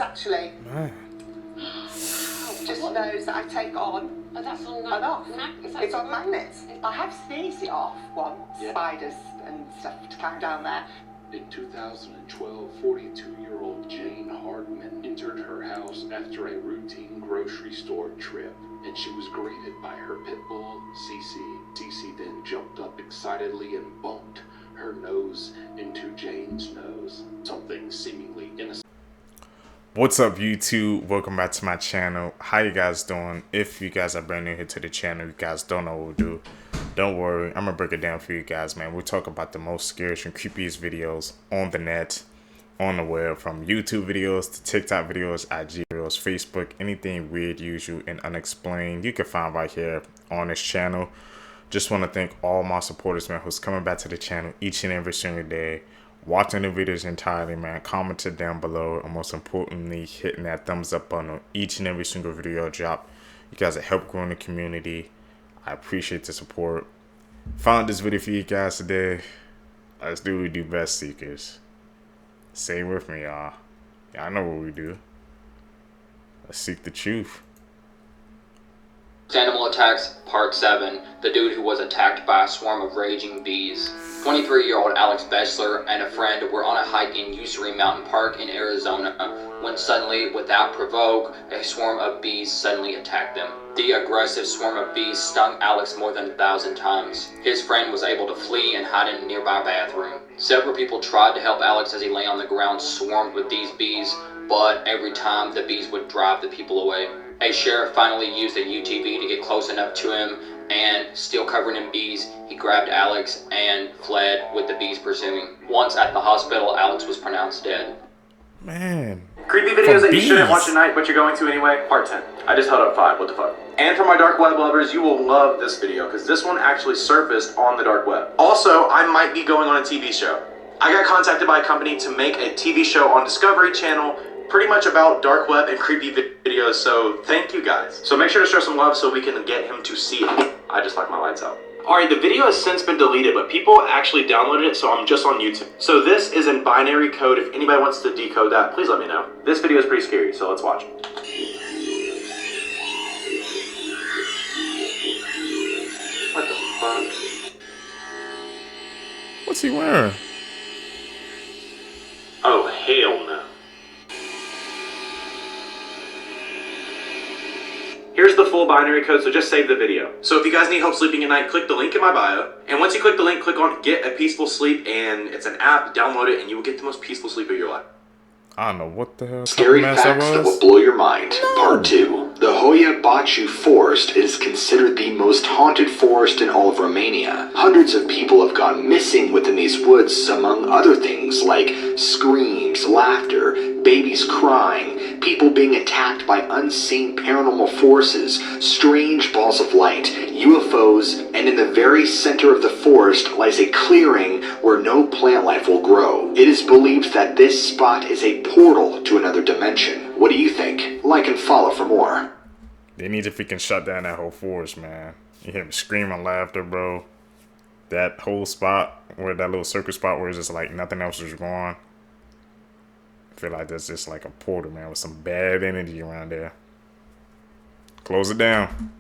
actually just knows that I take on But that's on and off. It's on magnet. magnets. I have sneezed it off once. Yeah. Spiders and stuff to come down there. In 2012, 42-year-old Jane Hardman entered her house after a routine grocery store trip, and she was greeted by her pit bull, Cece. Cece then jumped up excitedly and bumped her nose into Jane's nose, something seemingly innocent. What's up, YouTube? Welcome back to my channel. How you guys doing? If you guys are brand new here to the channel, you guys don't know what we do, don't worry, I'm gonna break it down for you guys, man. We'll talk about the most scariest and creepiest videos on the net, on the web, from YouTube videos to TikTok videos, IG videos, Facebook, anything weird, usual, and unexplained you can find right here on this channel. Just want to thank all my supporters, man, who's coming back to the channel each and every single day, watching the videos entirely, man, commenting down below, and most importantly, hitting that thumbs up button on each and every single video I drop. You guys have helped growing the community. I appreciate the support. Found this video for you guys today. Let's do what we do best, seekers. Say with me, y'all. Y'all know what we do. Let's seek the truth. Animal Attacks Part 7. The dude who was attacked by a swarm of raging bees. 23-year-old Alex Bechler and a friend were on a hike in Ussery Mountain Park in Arizona when suddenly, without provoke, a swarm of bees suddenly attacked them. The aggressive swarm of bees stung Alex more than 1,000 times. His friend was able to flee and hide in a nearby bathroom. Several people tried to help Alex as he lay on the ground swarmed with these bees, but every time the bees would drive the people away. A sheriff finally used a UTV to get close enough to him, and still covered in bees, he grabbed Alex and fled with the bees pursuing. Once at the hospital, Alex was pronounced dead. Man. Creepy videos that you shouldn't watch at night, but you're going to anyway. Part 10. I just held up 5. What the fuck? And for my dark web lovers, you will love this video, because this one actually surfaced on the dark web. Also, I might be going on a TV show. I got contacted by a company to make a TV show on Discovery Channel, pretty much about dark web and creepy videos, so thank you guys. So make sure to show some love so we can get him to see it. I just like my lights out. Alright, the video has since been deleted, but people actually downloaded it, so I'm just on YouTube. So this is in binary code. If anybody wants to decode that, please let me know. This video is pretty scary, so let's watch. What the fuck? What's he wearing? Oh, hell no. Here's the full binary code, so just save the video. So if you guys need help sleeping at night, click the link in my bio. And once you click the link, click on Get a Peaceful Sleep, and it's an app, download it, and you will get the most peaceful sleep of your life. I don't know what the hell. Scary facts that will blow your mind. Part 2. The Hoia Baciu Forest is considered the most haunted forest in all of Romania. Hundreds of people have gone missing within these woods, among other things like screams, laughter, babies crying, people being attacked by unseen paranormal forces, strange balls of light, UFOs, and in the very center of the forest lies a clearing where no plant life will grow. It is believed that this spot is a portal to another dimension. What do you think? Like and follow for more. They need to freaking shut down that whole forest, man. You hear me screaming laughter, bro. That whole spot, where that little circle spot where it's just like nothing else is going on. I feel like that's just like a portal, man, with some bad energy around there. Close it down.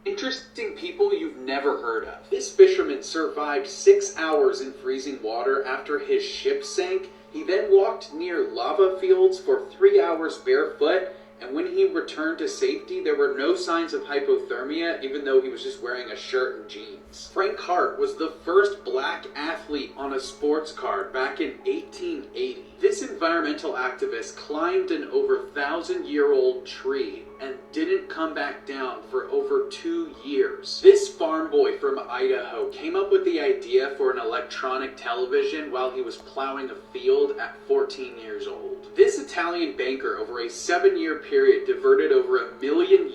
Interesting people you've never heard of. This fisherman survived 6 hours in freezing water after his ship sank. He then walked near lava fields for 3 hours barefoot, and when he returned to safety, there were no signs of hypothermia, even though he was just wearing a shirt and jeans. Frank Hart was the first black athlete on a sports card back in 1880. This environmental activist climbed an over 1,000-year-old tree and didn't come back down for over 2 years. This farm boy from Idaho came up with the idea for an electronic television while he was plowing a field at 14 years old. This Italian banker over a 7-year period diverted over €1 million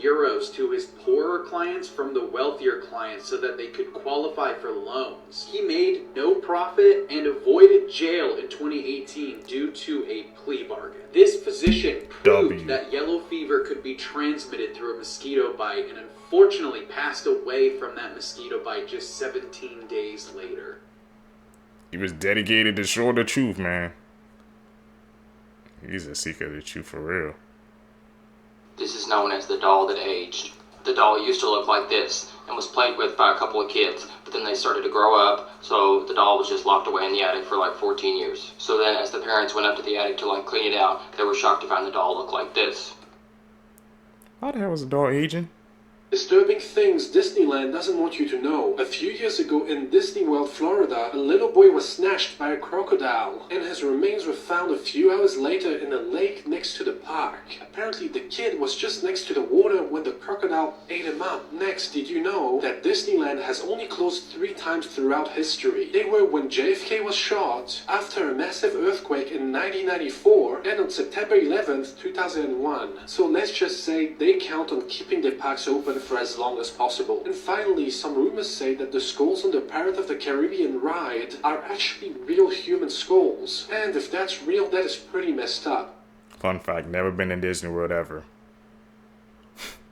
to his poorer clients from the wealthier clients so that they could qualify for loans. He made no profit and avoided jail in 2018 due to a plea bargain. This physician proved that yellow fever could be transmitted through a mosquito bite and unfortunately passed away from that mosquito bite just 17 days later. He was dedicated to show the truth, man. He's a seeker of the truth for real. This is known as the doll that aged. The doll used to look like this and was played with by a couple of kids, but then they started to grow up, so the doll was just locked away in the attic for like 14 years. So then as the parents went up to the attic to like clean it out, they were shocked to find the doll look like this. How the hell was the doll aging? Disturbing things Disneyland doesn't want you to know. A few years ago in Disney World, Florida, a little boy was snatched by a crocodile, and his remains were found a few hours later in a lake next to the park. Apparently the kid was just next to the water when the crocodile ate him up. Next, did you know that Disneyland has only closed 3 times throughout history? They were when JFK was shot, after a massive earthquake in 1994, and on September 11th, 2001. So let's just say they count on keeping their parks open for as long as possible. And finally, some rumors say that the skulls on the Pirate of the Caribbean ride are actually real human skulls. And if that's real, that is pretty messed up. Fun fact, never been in Disney World ever.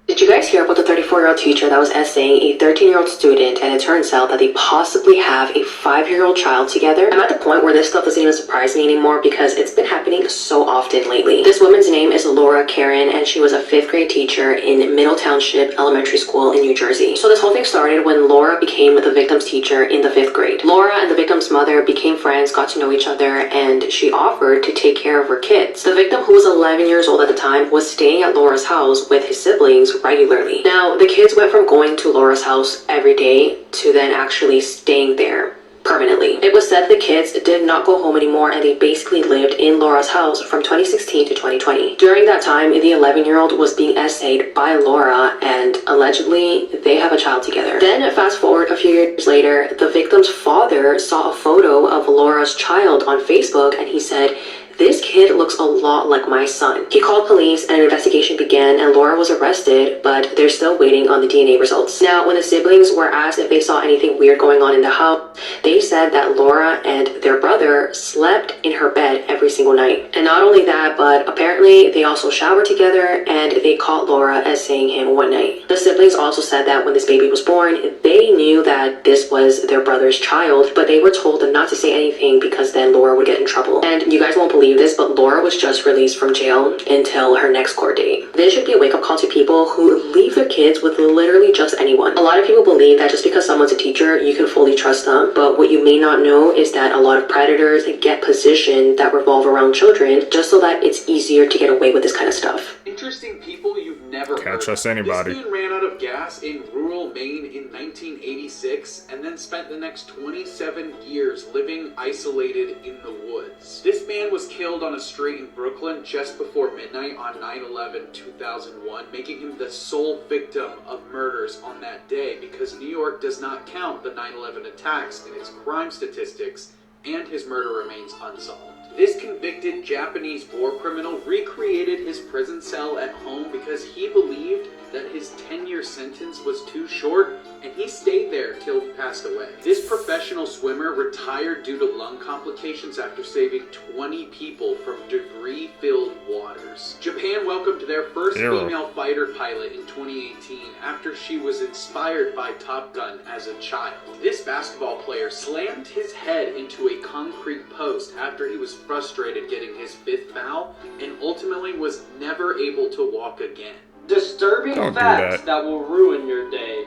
Did you guys hear about the 34-year-old teacher that was essaying a 13-year-old student, and it turns out that they possibly have a 5-year-old child together? I'm at the point where this stuff doesn't even surprise me anymore because it's been happening so often lately. This woman's name is Laura Karen, and she was a 5th grade teacher in Middle Township Elementary School in New Jersey. So this whole thing started when Laura became the victim's teacher in the 5th grade. Laura and the victim's mother became friends, got to know each other, and she offered to take care of her kids. The victim, who was 11 years old at the time, was staying at Laura's house with his siblings regularly. Now, the kids went from going to Laura's house every day to then actually staying there permanently. It was said the kids did not go home anymore, and they basically lived in Laura's house from 2016 to 2020. During that time, the 11-year-old was being essayed by Laura, and allegedly they have a child together. Then fast forward a few years later, the victim's father saw a photo of Laura's child on Facebook, and he said, "This kid looks a lot like my son." He called police and an investigation began, and Laura was arrested, but they're still waiting on the DNA results. Now, when the siblings were asked if they saw anything weird going on in the house, they said that Laura and their brother slept in her bed every single night. And not only that, but apparently they also showered together, and they caught Laura essaying him one night. The siblings also said that when this baby was born, they knew that this was their brother's child, but they were told not to say anything because then Laura would get in trouble. And you guys won't believe this, but Laura was just released from jail until her next court date. This should be a wake-up call to people who leave their kids with literally just anyone. A lot of people believe that just because someone's a teacher, you can fully trust them, but what you may not know is that a lot of predators get positions that revolve around children just so that it's easier to get away with this kind of stuff. Interesting people you've never heard. Can't trust anybody. This man ran out of gas in rural Maine in 1986 and then spent the next 27 years living isolated in the woods. This man was killed on a street in Brooklyn just before midnight on 9/11/2001, making him the sole victim of murders on that day because New York does not count the 9/11 attacks in its crime statistics, and his murder remains unsolved. This convicted Japanese war criminal recreated his prison cell at home because he believed that his 10-year sentence was too short, and he stayed there till he passed away. This professional swimmer retired due to lung complications after saving 20 people from debris-filled waters. Japan welcomed their first female fighter pilot in 2018 after she was inspired by Top Gun as a child. This basketball player slammed his head into a concrete post after he was frustrated getting his 5th foul and ultimately was never able to walk again. Disturbing facts that will ruin your day.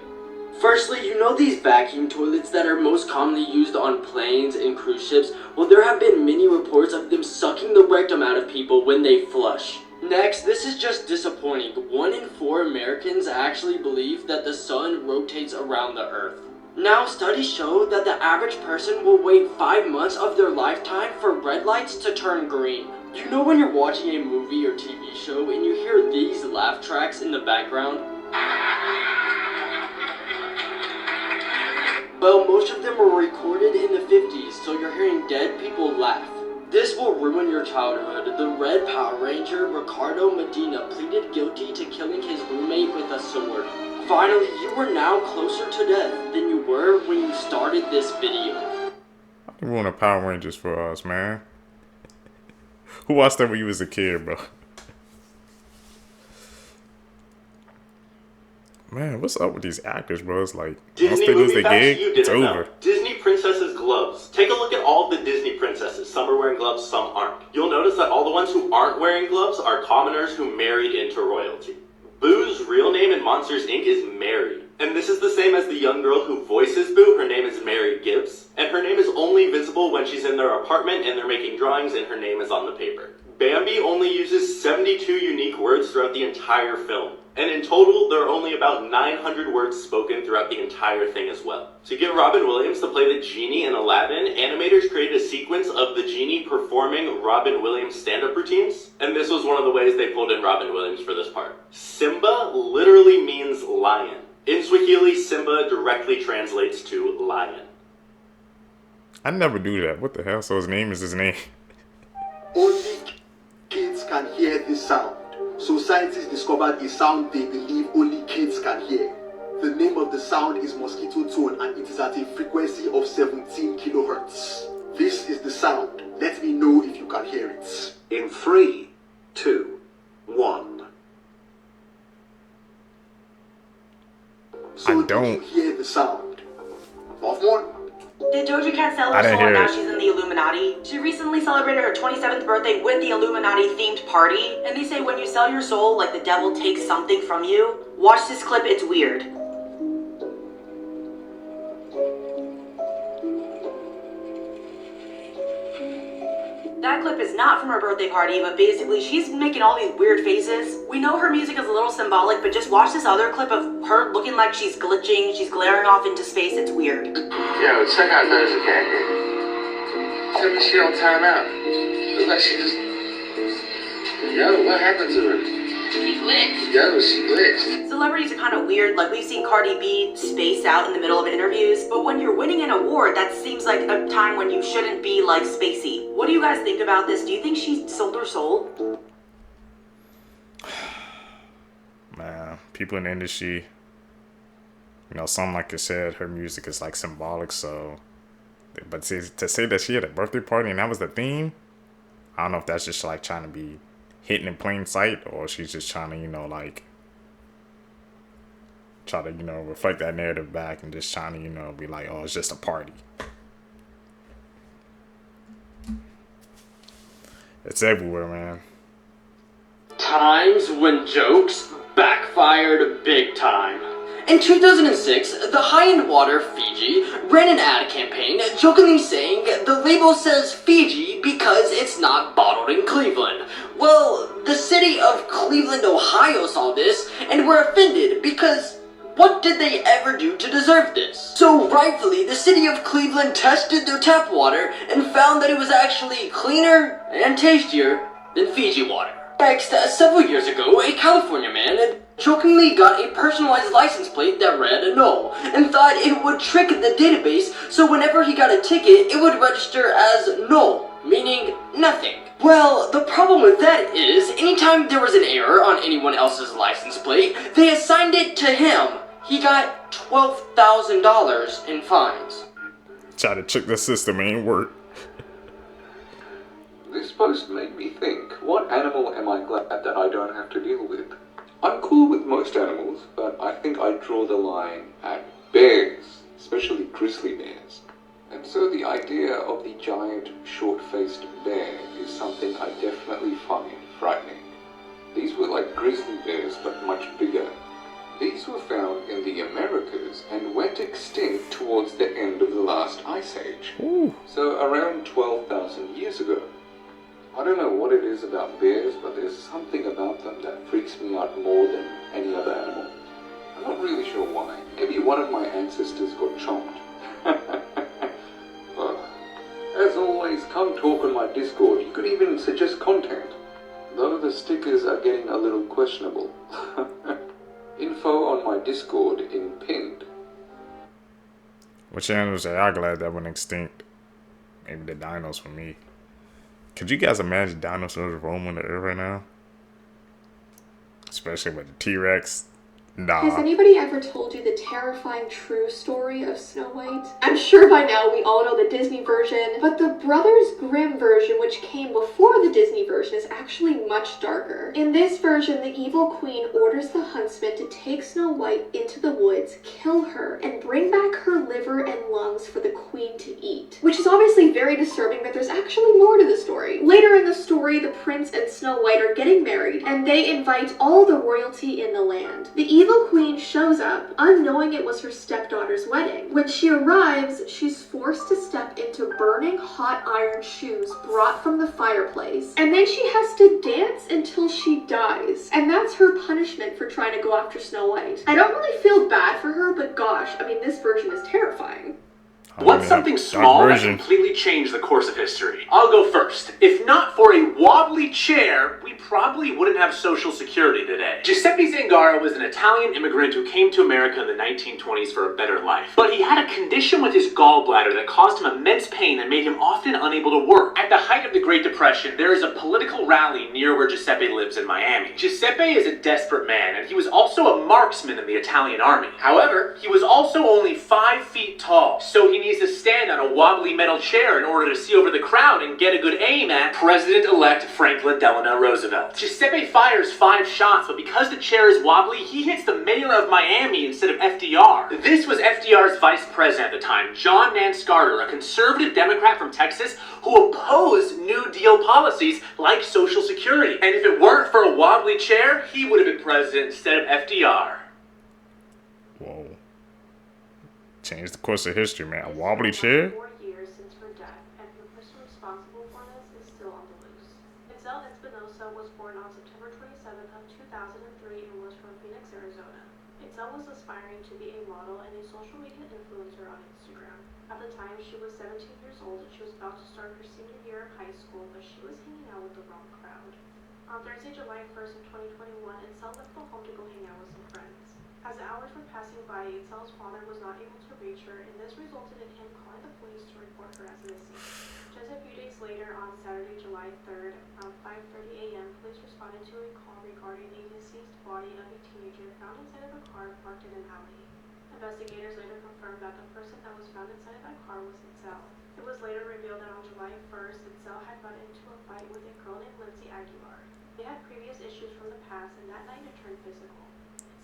Firstly, you know these vacuum toilets that are most commonly used on planes and cruise ships? Well, there have been many reports of them sucking the rectum out of people when they flush. Next, this is just disappointing. 1 in 4 Americans actually believe that the sun rotates around the earth. Now, studies show that the average person will wait 5 months of their lifetime for red lights to turn green. You know when you're watching a movie or TV show and you hear these laugh tracks in the background? Well, most of them were recorded in the 50s, so you're hearing dead people laugh. This will ruin your childhood. The Red Power Ranger, Ricardo Medina, pleaded guilty to killing his roommate with a sword. Finally, you are now closer to death than you were when you started this video. You want a Power Rangers for us, man. Who watched that when you was a kid, bro? Man, what's up with these actors, bro? It's like, once Disney they lose movie their facts gig, you it's didn't over. know. Disney princesses' gloves. Take a look at all the Disney princesses. Some are wearing gloves, some aren't. You'll notice that all the ones who aren't wearing gloves are commoners who married into royalty. Boo's real name in Monsters, Inc. is Mary. And this is the same as the young girl who voices Boo. Her name is Mary Gibbs. And her name is only visible when she's in their apartment and they're making drawings and her name is on the paper. Bambi only uses 72 unique words throughout the entire film. And in total, there are only about 900 words spoken throughout the entire thing as well. To get Robin Williams to play the genie in Aladdin, animators created a sequence of the genie performing Robin Williams stand-up routines. And this was one of the ways they pulled in Robin Williams for this part. Simba literally means lion. In Swahili, Simba directly translates to lion. I never do that. What the hell? So his name is his name. Only kids can hear this sound. So scientists discovered a sound they believe only kids can hear. The name of the sound is mosquito tone and it is at a frequency of 17 kilohertz. This is the sound. Let me know if you can hear it. In 3, 2, 1. So I don't. did you hear the sound? Of one. Did Doja Cat sell I her didn't soul and hear now it. she's in the Illuminati? She recently celebrated her 27th birthday with the Illuminati-themed party, and they say when you sell your soul, like the devil takes something from you. Watch this clip, it's weird. That clip is not from her birthday party, but basically she's making all these weird faces. We know her music is a little symbolic, but just watch this other clip of her looking like she's glitching, she's glaring off into space, it's weird. Yo, check out Doja Cat. Tell me she on timeout. Look like she just... Yo, what happened to her? She glitched. Yo, she glitched. Celebrities are kind of weird, like we've seen Cardi B space out in the middle of interviews, but when you're winning an award, that seems like a time when you shouldn't be like spacey. What do you guys think about this? Do you think she sold her soul? Man, people in the industry, you know, some like I said, her music is like symbolic, so, but to say that she had a birthday party and that was the theme, I don't know if that's just like trying to be hidden in plain sight, or she's just trying to, you know, like, try to, you know, reflect that narrative back and just trying to, you know, be like, oh, it's just a party. It's everywhere, man. Times when jokes backfired big time. In 2006, the high-end water Fiji ran an ad campaign jokingly saying the label says Fiji because it's not bottled in Cleveland. Well, the city of Cleveland, Ohio saw this and were offended because what did they ever do to deserve this? So rightfully, the city of Cleveland tested their tap water and found that it was actually cleaner and tastier than Fiji water. Next, several years ago, a California man jokingly got a personalized license plate that read no, and thought it would trick the database so whenever he got a ticket, it would register as no, meaning nothing. Well, the problem with that is, anytime there was an error on anyone else's license plate, they assigned it to him. He got $12,000 in fines. Try to trick the system, ain't work. This post made me think, what animal am I glad that I don't have to deal with? I'm cool with most animals, but I think I draw the line at bears, especially grizzly bears. And so the idea of the giant, short-faced bear is something I definitely find frightening. These were like grizzly bears, but much bigger. These were found in the Americas and went extinct towards the end of the last ice age. Ooh. So around 12,000 years ago. I don't know what it is about bears, but there's something about them that freaks me out more than any other animal. I'm not really sure why. Maybe one of my ancestors got chomped. As always, come talk on my Discord. You could even suggest content. Though the stickers are getting a little questionable. Info on my Discord in pinned. Which animals are y'all glad that went extinct? Maybe the dinos for me. Could you guys imagine dinosaurs roaming the earth right now? Especially with the T-Rex Nah. Has anybody ever told you the terrifying true story of Snow White? I'm sure by now we all know the Disney version, but the Brothers Grimm version, which came before the Disney version, is actually much darker. In this version, the evil queen orders the huntsman to take Snow White into the woods, kill her, and bring back her liver and lungs for the queen to eat. Which is obviously very disturbing, but there's actually more to the story. Later in the story, the prince and Snow White are getting married, and they invite all the royalty in the land. The evil queen shows up, unknowing it was her stepdaughter's wedding. When she arrives, she's forced to step into burning hot iron shoes brought from the fireplace, and then she has to dance until she dies. And that's her punishment for trying to go after Snow White. I don't really feel bad for her, but gosh, I mean, this version is terrifying. What's something small that completely changed the course of history? I'll go first. If not for a wobbly chair, we probably wouldn't have Social Security today. Giuseppe Zangara was an Italian immigrant who came to America in the 1920s for a better life. But he had a condition with his gallbladder that caused him immense pain and made him often unable to work. At the height of the Great Depression, there is a political rally near where Giuseppe lives in Miami. Giuseppe is a desperate man, and he was also a marksman in the Italian army. However, he was also only 5 feet tall, so he needs to stand on a wobbly metal chair in order to see over the crowd and get a good aim at President-elect Franklin Delano Roosevelt. Giuseppe fires 5 shots, but because the chair is wobbly, he hits the mayor of Miami instead of FDR. This was FDR's vice president at the time, John Nance Carter, a conservative Democrat from Texas who opposed New Deal policies like Social Security. And if it weren't for a wobbly chair, he would have been president instead of FDR. Whoa. Changed the course of history, man. A wobbly chair? 4 years since her death, and the person responsible for this is still on the loose. Itzel Espinosa was born on September 27th of 2003 and was from Phoenix, Arizona. Itzel was aspiring to be a model and a social media influencer on Instagram. At the time, she was 17 years old and she was about to start her senior year of high school, but she was hanging out with the wrong crowd. On Thursday, July 1st of 2021, Itzel left the home to go hang out with some friends. As the hours were passing by, Itzel's father was not able to reach her, and this resulted in him calling the police to report her as missing. Just a few days later, on Saturday, July 3rd, around 5:30 a.m., police responded to a call regarding a deceased body of a teenager found inside of a car parked in an alley. Investigators later confirmed that the person that was found inside of that car was Itzel. It was later revealed that on July 1st, Itzel had gotten into a fight with a girl named Lindsay Aguilar. They had previous issues from the past, and that night it turned physical.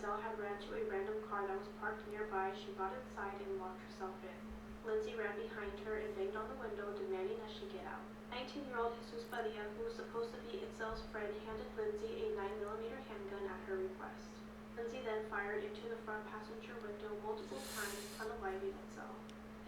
Itzel had ran to a random car that was parked nearby. She got inside and locked herself in. Lindsay ran behind her and banged on the window, demanding that she get out. 19-year-old Jesus Padilla, who was supposed to be Itzel's friend, handed Lindsay a 9mm handgun at her request. Lindsay then fired into the front passenger window multiple times, unaliving Itzel.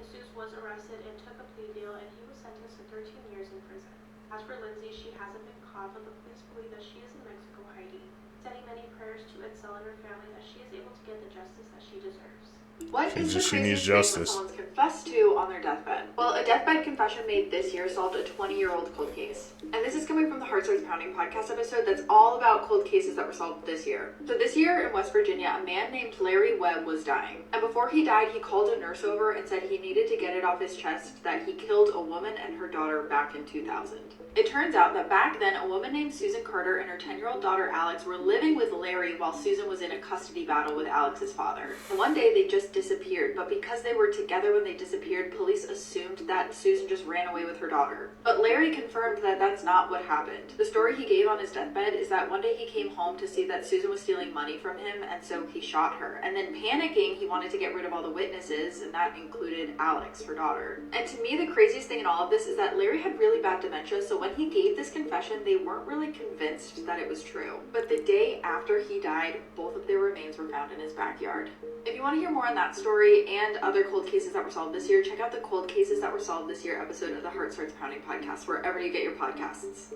Jesus was arrested and took a plea deal, and he was sentenced to 13 years in prison. As for Lindsay, she hasn't been caught, but the police believe that she is in Mexico hiding. Sending many prayers to Itzel and her family that she is able to get the justice that she deserves. What is the She needs craziest thing that justice. someone's confessed to on their deathbed? Well, a deathbed confession made this year solved a 20-year-old cold case. And this is coming from the Heart Starts Pounding podcast episode that's all about cold cases that were solved this year. So this year in West Virginia, a man named Larry Webb was dying. And before he died, he called a nurse over and said he needed to get it off his chest that he killed a woman and her daughter back in 2000. It turns out that back then, a woman named Susan Carter and her 10-year-old daughter Alex were living with Larry while Susan was in a custody battle with Alex's father. And one day they just disappeared, but because they were together when they disappeared, police assumed that Susan just ran away with her daughter. But Larry confirmed that that's not what happened. The story he gave on his deathbed is that one day he came home to see that Susan was stealing money from him, and so he shot her. And then panicking, he wanted to get rid of all the witnesses, and that included Alex, her daughter. And to me, the craziest thing in all of this is that Larry had really bad dementia, so when he gave this confession, they weren't really convinced that it was true. But the day after he died, both of their remains were found in his backyard. If you want to hear more on that story and other cold cases that were solved this year, check out the Cold Cases That Were Solved This Year episode of the Heart Starts Pounding podcast, wherever you get your podcasts.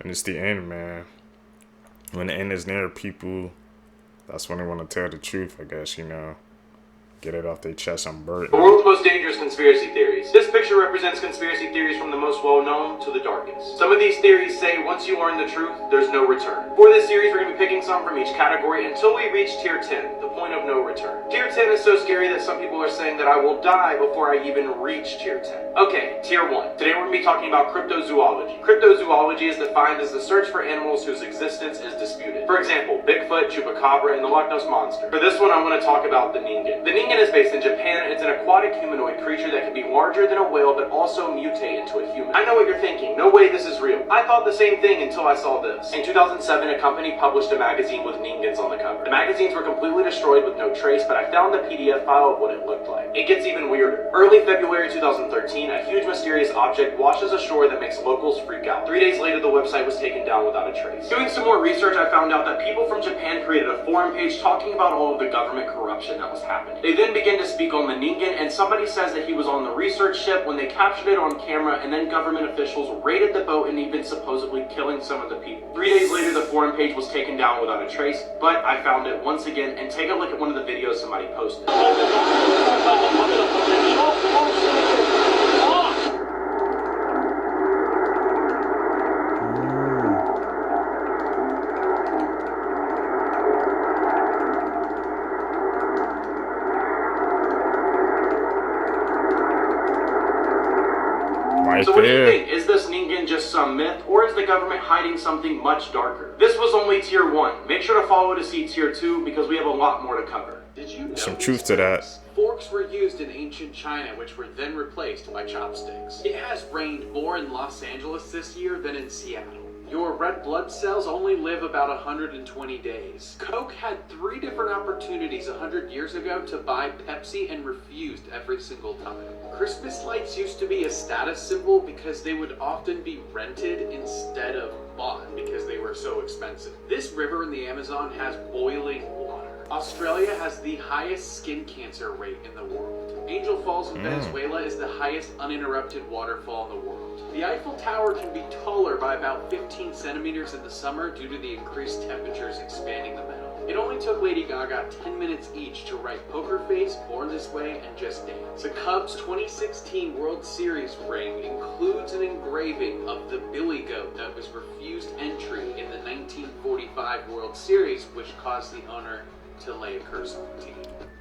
When it's the end, man. When the end is near, people, that's when they want to tell the truth, I guess, you know. Get it off their chest. I'm burdened. The world's most dangerous conspiracy theories. This picture represents conspiracy theories from the most well-known to the darkest. Some of these theories say once you learn the truth, there's no return. For this series, we're going to be picking some from each category until we reach tier 10, the point of no return. Tier 10 is so scary that some people are saying that I will die before I even reach tier 10. Okay, tier 1. Today we're going to be talking about cryptozoology. Cryptozoology is defined as the search for animals whose existence is disputed. For example, Bigfoot, Chupacabra, and the Loch Ness Monster. For this one, I want to talk about the Ningen. The Ningen is based in Japan. It's an aquatic humanoid creature that can be larger than a whale but also mutate into a human. I know what you're thinking. No way this is real. I thought the same thing until I saw this. In 2007, a company published a magazine with Ningens on the cover. The magazines were completely destroyed with no trace, but I found the PDF file of what it looked like. It gets even weirder. Early February 2013, a huge mysterious object washes ashore that makes locals freak out. 3 days later, the website was taken down without a trace. Doing some more research, I found out that people from Japan created a forum page talking about all of the government corruption that was happening. They then began to speak on the Ningen, and somebody says that he was on the research ship when they captured it on camera, and then government officials raided the boat and even supposedly killing some of the people. 3 days later, the forum page was taken down without a trace, but I found it once again, and take a look at one of the videos somebody posted. So what do you think? Is this Ningen just some myth, or is the government hiding something much darker? This was only tier 1. Make sure to follow to see tier 2 because we have a lot more to cover. Did you know some truth to that? Forks were used in ancient China, which were then replaced by chopsticks. It has rained more in Los Angeles this year than in Seattle. Your red blood cells only live about 120 days. Coke had 3 different opportunities 100 years ago to buy Pepsi and refused every single time. Christmas lights used to be a status symbol because they would often be rented instead of bought because they were so expensive. This river in the Amazon has boiling water. Australia has the highest skin cancer rate in the world. Angel Falls in Venezuela is the highest uninterrupted waterfall in the world. The Eiffel Tower can be taller by about 15 centimeters in the summer due to the increased temperatures expanding the metal. It only took Lady Gaga 10 minutes each to write Poker Face, Born This Way, and Just Dance. The Cubs 2016 World Series ring includes an engraving of the Billy Goat that was refused entry in the 1945 World Series, which caused the owner to lay a curse on the team.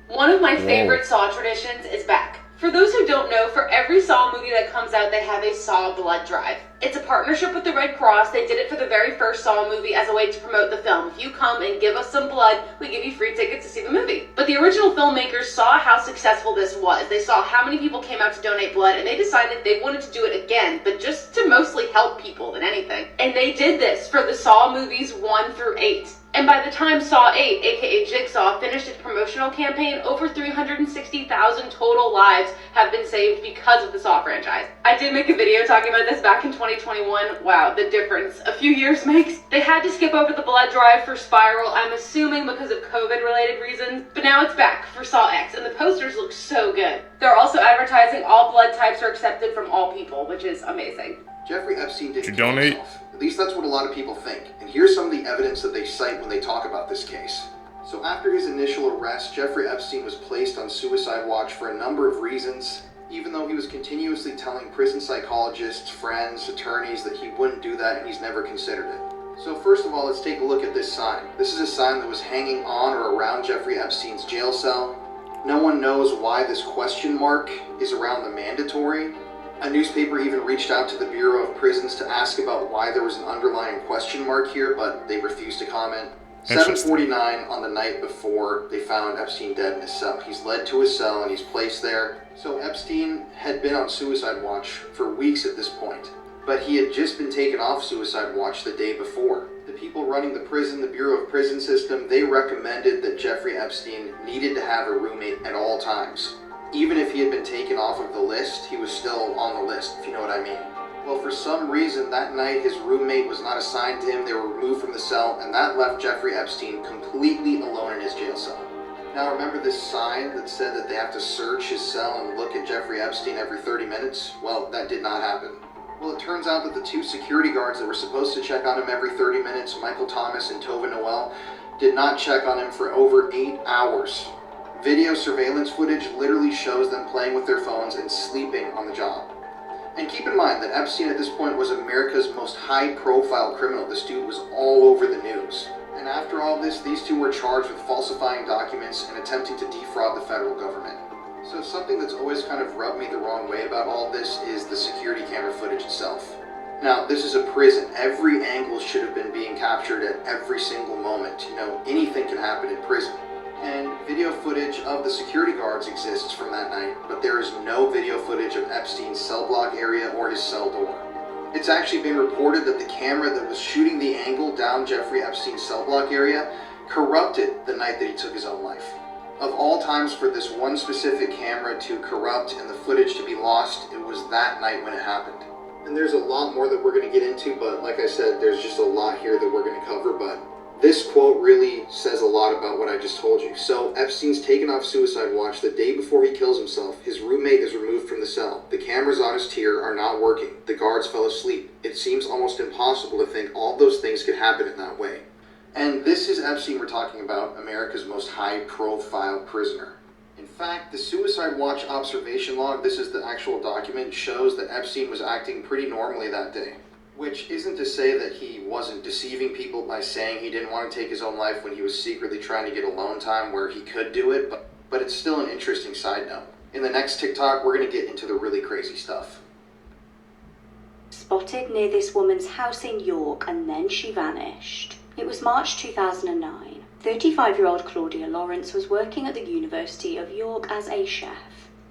One of my favorite Saw traditions is back. For those who don't know, for every Saw movie that comes out, they have a Saw blood drive. It's a partnership with the Red Cross. They did it for the very first Saw movie as a way to promote the film. If you come and give us some blood, we give you free tickets to see the movie. But the original filmmakers saw how successful this was. They saw how many people came out to donate blood, and they decided they wanted to do it again, but just to mostly help people than anything. And they did this for the Saw movies 1 through 8. And by the time Saw 8, aka Jigsaw, finished its promotional campaign, over 360,000 total lives have been saved because of the Saw franchise. I did make a video talking about this back in 2021. Wow, the difference a few years makes. They had to skip over the blood drive for Spiral, I'm assuming because of COVID-related reasons, but now it's back for Saw X, and the posters look so good. They're also advertising all blood types are accepted from all people, which is amazing. Jeffrey Epstein didn't kill himself. At least that's what a lot of people think. And here's some of the evidence that they cite when they talk about this case. So after his initial arrest, Jeffrey Epstein was placed on suicide watch for a number of reasons, even though he was continuously telling prison psychologists, friends, attorneys that he wouldn't do that and he's never considered it. So first of all, let's take a look at this sign. This is a sign that was hanging on or around Jeffrey Epstein's jail cell. No one knows why this question mark is around the mandatory. A newspaper even reached out to the Bureau of Prisons to ask about why there was an underlying question mark here, but they refused to comment. 7:49 on the night before they found Epstein dead in his cell. He's led to his cell and he's placed there. So Epstein had been on suicide watch for weeks at this point, but he had just been taken off suicide watch the day before. The people running the prison, the Bureau of Prison System, they recommended that Jeffrey Epstein needed to have a roommate at all times. Even if he had been taken off of the list, he was still on the list, if you know what I mean. Well, for some reason, that night his roommate was not assigned to him. They were removed from the cell, and that left Jeffrey Epstein completely alone in his jail cell. Now, remember this sign that said that they have to search his cell and look at Jeffrey Epstein every 30 minutes? Well, that did not happen. Well, it turns out that the 2 security guards that were supposed to check on him every 30 minutes, Michael Thomas and Tova Noel, did not check on him for over 8 hours. Video surveillance footage literally shows them playing with their phones and sleeping on the job. And keep in mind that Epstein at this point was America's most high-profile criminal. This dude was all over the news. And after all this, these two were charged with falsifying documents and attempting to defraud the federal government. So something that's always kind of rubbed me the wrong way about all this is the security camera footage itself. Now, this is a prison. Every angle should have been being captured at every single moment. You know, anything can happen in prison. And video footage of the security guards exists from that night, but there is no video footage of Epstein's cell block area or his cell door. It's actually been reported that the camera that was shooting the angle down Jeffrey Epstein's cell block area corrupted the night that he took his own life. Of all times for this one specific camera to corrupt and the footage to be lost, it was that night when it happened. And there's a lot more that we're going to get into, but like I said, there's just a lot here that we're going to cover, but this quote really says a lot about what I just told you. So, Epstein's taken off suicide watch the day before he kills himself. His roommate is removed from the cell. The cameras on his tier are not working. The guards fell asleep. It seems almost impossible to think all those things could happen in that way. And this is Epstein we're talking about, America's most high-profile prisoner. In fact, the suicide watch observation log, this is the actual document, shows that Epstein was acting pretty normally that day. Which isn't to say that he wasn't deceiving people by saying he didn't want to take his own life when he was secretly trying to get alone time where he could do it, but it's still an interesting side note. In the next TikTok, we're going to get into the really crazy stuff. Spotted near this woman's house in York, and then she vanished. It was March 2009. 35-year-old Claudia Lawrence was working at the University of York as a chef.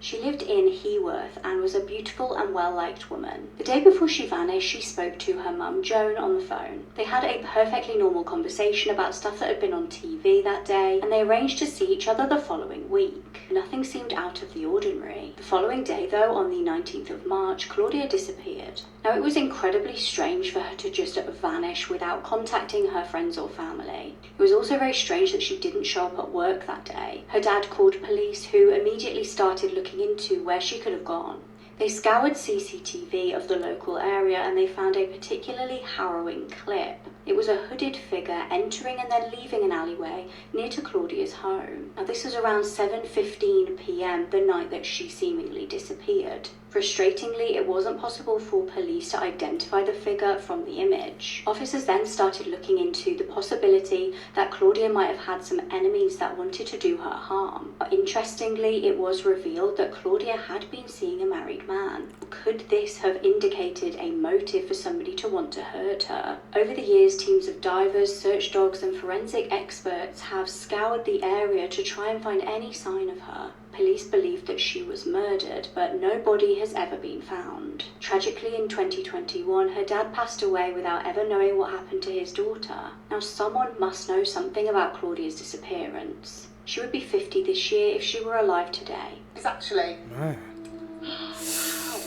She lived in Heworth and was a beautiful and well-liked woman. The day before she vanished, she spoke to her mum, Joan, on the phone. They had a perfectly normal conversation about stuff that had been on TV that day, and they arranged to see each other the following week. Nothing seemed out of the ordinary. The following day, though, on the 19th of March, Claudia disappeared. Now, it was incredibly strange for her to just vanish without contacting her friends or family. It was also very strange that she didn't show up at work that day. Her dad called police, who immediately started looking into where she could have gone. They scoured CCTV of the local area and they found a particularly harrowing clip. It was a hooded figure entering and then leaving an alleyway near to Claudia's home. Now, this was around 7:15 p.m. the night that she seemingly disappeared. Frustratingly, it wasn't possible for police to identify the figure from the image. Officers then started looking into the possibility that Claudia might have had some enemies that wanted to do her harm. But interestingly, it was revealed that Claudia had been seeing a married man. Could this have indicated a motive for somebody to want to hurt her? Over the years, teams of divers, search dogs, and forensic experts have scoured the area to try and find any sign of her. Police believe that she was murdered, but no body has ever been found. Tragically, in 2021, her dad passed away without ever knowing what happened to his daughter. Now, someone must know something about Claudia's disappearance. She would be 50 this year if she were alive today. It's actually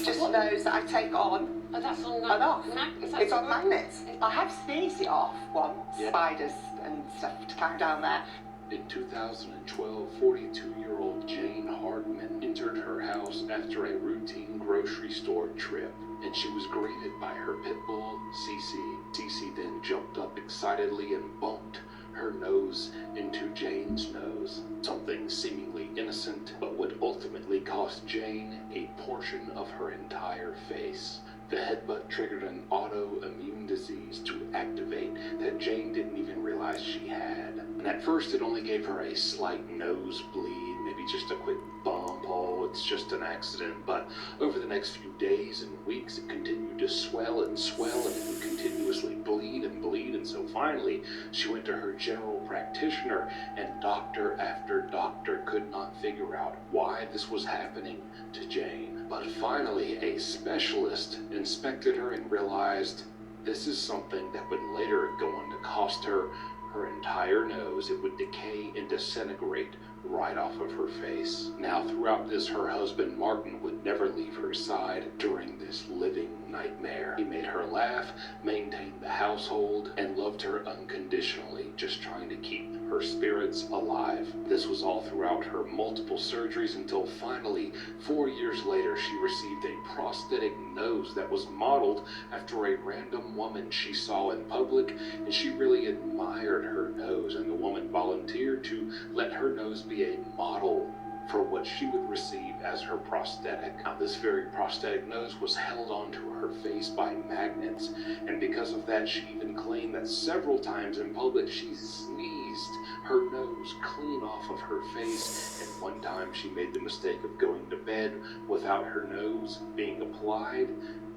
just those that I take on Oh, that's on and off. It's on right? magnets. I have spaced it off once, spiders and stuff to climb down there. In 2012, 42-year-old Jane Hardman entered her house after a routine grocery store trip, and she was greeted by her pit bull, Cece. Cece then jumped up excitedly and bumped her nose into Jane's nose. Something seemingly innocent, but would ultimately cost Jane a portion of her entire face. The headbutt triggered an autoimmune disease to activate that Jane didn't even realize she had. And at first it only gave her a slight nosebleed, maybe just a quick bump, oh, it's just an accident. But over the next few days and weeks it continued to swell and swell, and it would continuously bleed and bleed, and so finally she went to her general practitioner, and doctor after doctor could not figure out why this was happening to Jane. But finally, a specialist inspected her and realized this is something that would later go on to cost her her entire nose. It would decay and disintegrate right off of her face. Now, throughout this, her husband Martin would never leave her side during this living nightmare. He made her laugh, maintained the household, and loved her unconditionally, just trying to keep her spirits alive. This was all throughout her multiple surgeries until finally, 4 years later, she received a prosthetic nose that was modeled after a random woman she saw in public, and she really admired her nose, and the woman volunteered to let her nose be a model for what she would receive as her prosthetic. Now, this very prosthetic nose was held onto her face by magnets, and because of that, she even claimed that several times in public she sneezed her nose clean off of her face, and one time she made the mistake of going to bed without her nose being applied,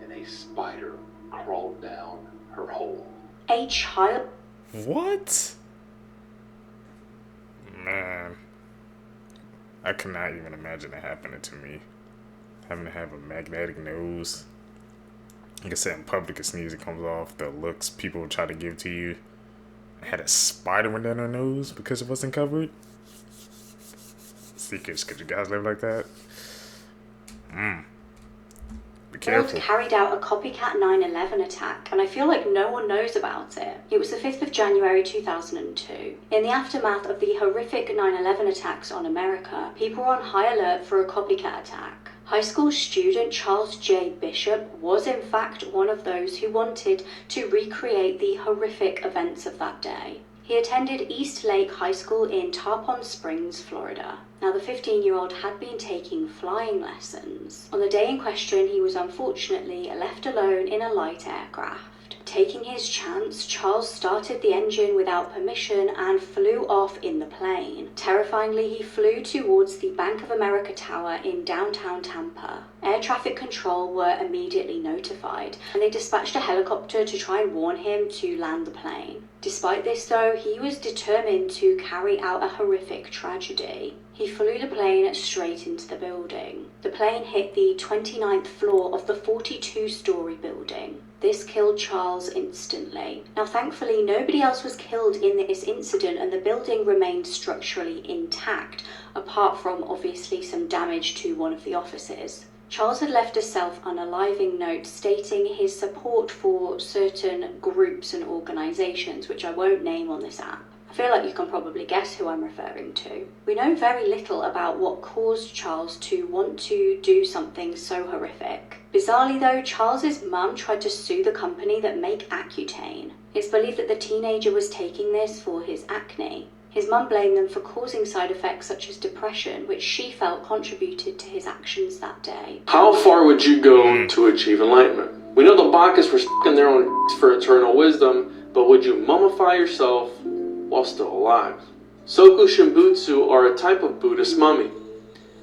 and a spider crawled down her hole. A child? What? Man. I cannot even imagine it happening to me. Having to have a magnetic nose. Like I said, in public, a sneeze, it comes off. The looks people try to give to you. I had a spider went down her nose because it wasn't covered. Secrets, could you guys live like that? Be careful. Carried out a copycat 9/11 attack, and I feel like no one knows about it. It was the 5th of January 2002. In the aftermath of the horrific 9/11 attacks on America, people were on high alert for a copycat attack. High school student Charles J. Bishop was in fact one of those who wanted to recreate the horrific events of that day. He attended East Lake High School in Tarpon Springs, Florida. Now, the 15-year-old had been taking flying lessons. On the day in question, he was unfortunately left alone in a light aircraft. Taking his chance, Charles started the engine without permission and flew off in the plane. Terrifyingly, he flew towards the Bank of America Tower in downtown Tampa. Air traffic control were immediately notified, and they dispatched a helicopter to try and warn him to land the plane. Despite this, though, he was determined to carry out a horrific tragedy. He flew the plane straight into the building. The plane hit the 29th floor of the 42-story building. This killed Charles instantly. Now, thankfully, nobody else was killed in this incident, and the building remained structurally intact, apart from obviously some damage to one of the offices. Charles had left a self-unaliving note stating his support for certain groups and organisations, which I won't name on this app. I feel like you can probably guess who I'm referring to. We know very little about what caused Charles to want to do something so horrific. Bizarrely though, Charles's mum tried to sue the company that make Accutane. It's believed that the teenager was taking this for his acne. His mum blamed them for causing side effects such as depression, which she felt contributed to his actions that day. How far would you go to achieve enlightenment? We know the Bacchus were sucking their own for eternal wisdom, but would you mummify yourself while still alive? Soku Shimbutsu are a type of Buddhist mummy.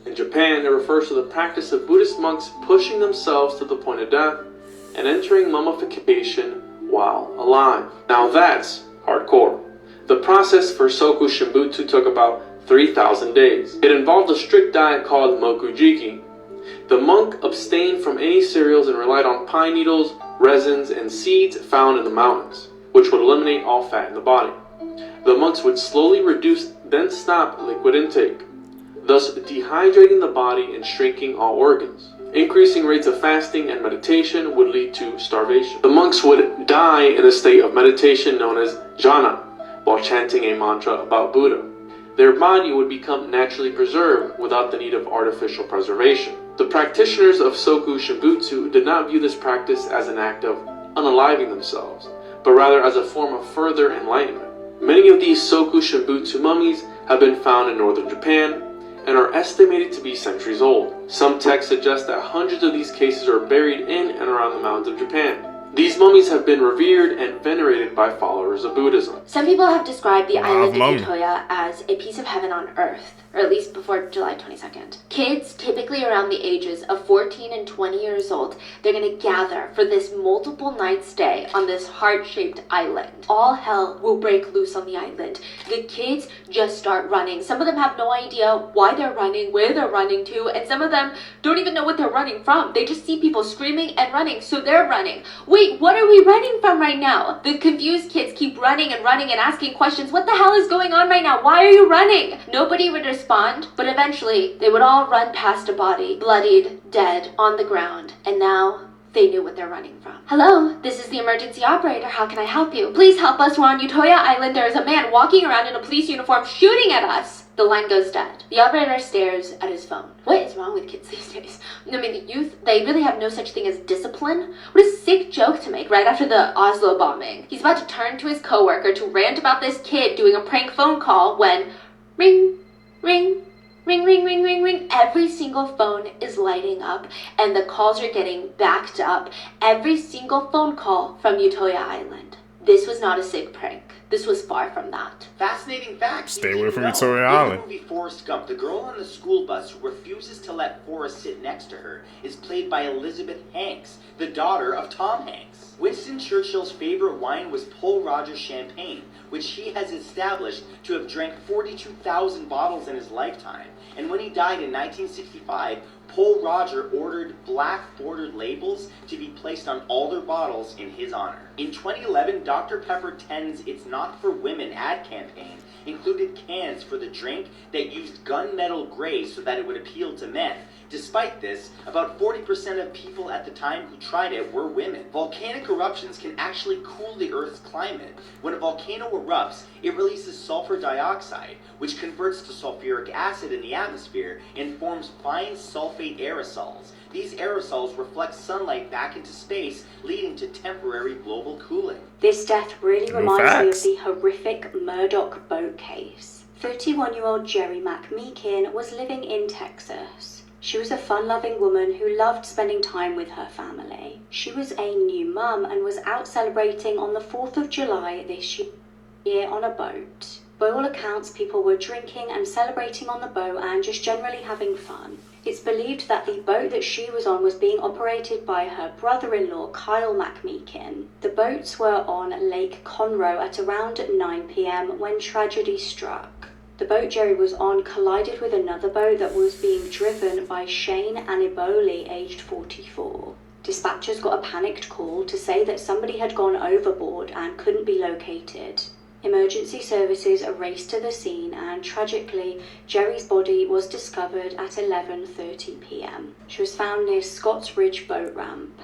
In Japan, it refers to the practice of Buddhist monks pushing themselves to the point of death and entering mummification while alive. Now that's hardcore. The process for Soku Shimbutsu took about 3,000 days. It involved a strict diet called mokujiki. The monk abstained from any cereals and relied on pine needles, resins, and seeds found in the mountains, which would eliminate all fat in the body. The monks would slowly reduce, then stop liquid intake, thus dehydrating the body and shrinking all organs. Increasing rates of fasting and meditation would lead to starvation. The monks would die in a state of meditation known as jhana, while chanting a mantra about Buddha. Their body would become naturally preserved without the need of artificial preservation. The practitioners of Soku Shimbutsu did not view this practice as an act of unaliving themselves, but rather as a form of further enlightenment. Many of these Soku Shimbutsu mummies have been found in northern Japan and are estimated to be centuries old. Some texts suggest that hundreds of these cases are buried in and around the mountains of Japan. These mummies have been revered and venerated by followers of Buddhism. Some people have described the island of Utøya as a piece of heaven on earth, or at least before July 22nd. Kids, typically around the ages of 14 and 20 years old, they're going to gather for this multiple night stay on this heart-shaped island. All hell will break loose on the island. The kids just start running. Some of them have no idea why they're running, where they're running to, and some of them don't even know what they're running from. They just see people screaming and running, so they're running. Wait, what are we running from right now? The confused kids keep running and asking questions. What the hell is going on right now? Why are you running? Nobody would respond, but eventually they would all run past a body, bloodied, dead, on the ground. And now they knew what they're running from. Hello, this is the emergency operator. How can I help you? Please help us. We're on Utoya Island. There is a man walking around in a police uniform shooting at us. The line goes dead. The operator stares at his phone. What is wrong with kids these days? I mean, the youth, they really have no such thing as discipline. What a sick joke to make right after the Oslo bombing. He's about to turn to his coworker to rant about this kid doing a prank phone call when ring, ring, ring, ring, ring, ring, ring. Every single phone is lighting up and the calls are getting backed up. Every single phone call from Utoya Island. This was not a sick prank. This was far from that. Fascinating fact. Stay away from Utoya In the Island. movie Forrest Gump, the girl on the school bus who refuses to let Forrest sit next to her is played by Elizabeth Hanks, the daughter of Tom Hanks. Winston Churchill's favorite wine was Pol Roger champagne, which he has established to have drank 42,000 bottles in his lifetime. And when he died in 1965, Pol Roger ordered black bordered labels to be placed on all their bottles in his honor. In 2011, Dr. Pepper 10's It's Not For Women ad campaign included cans for the drink that used gunmetal gray so that it would appeal to men. Despite this, about 40% of people at the time who tried it were women. Volcanic eruptions can actually cool the Earth's climate. When a volcano erupts, it releases sulfur dioxide, which converts to sulfuric acid in the atmosphere and forms fine sulfate aerosols. These aerosols reflect sunlight back into space, leading to temporary global cooling. This death really reminds me of the horrific Murdoch boat case. 31-year-old Jerry McMeekin was living in Texas. She was a fun-loving woman who loved spending time with her family. She was a new mum and was out celebrating on the 4th of July this year on a boat. By all accounts, people were drinking and celebrating on the boat and just generally having fun. It's believed that the boat that she was on was being operated by her brother-in-law, Kyle McMeekin. The boats were on Lake Conroe at around 9 p.m. when tragedy struck. The boat Jerry was on collided with another boat that was being driven by Shane Aniboli, aged 44. Dispatchers got a panicked call to say that somebody had gone overboard and couldn't be located. Emergency services raced to the scene and tragically, Jerry's body was discovered at 11:30 p.m. She was found near Scotts Ridge boat ramp.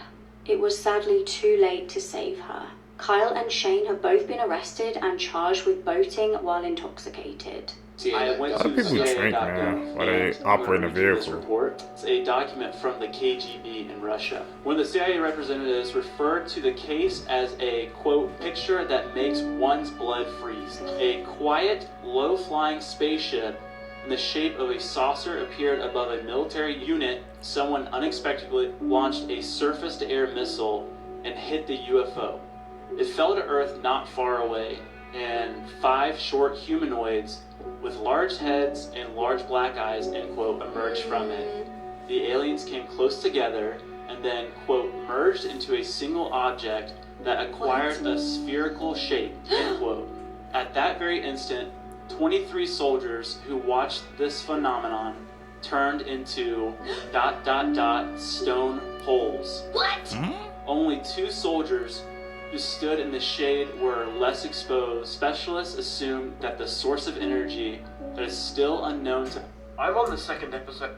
It was sadly too late to save her. Kyle and Shane have both been arrested and charged with boating while intoxicated. I went A lot of to people drink, man, while they operate a vehicle. Report. It's a document from the KGB in Russia. One of the CIA representatives referred to the case as a, quote, picture that makes one's blood freeze. A quiet, low-flying spaceship in the shape of a saucer appeared above a military unit. Someone unexpectedly launched a surface-to-air missile and hit the UFO. It fell to Earth not far away, and 5 short humanoids with large heads and large black eyes, end quote, emerged from it. The aliens came close together and then, quote, merged into a single object that acquired a spherical shape, end quote. At that very instant, 23 soldiers who watched this phenomenon turned into ... stone holes. What? Only 2 soldiers who stood in the shade were less exposed. Specialists assume that the source of energy that is still unknown to... I'm on the 2nd episode.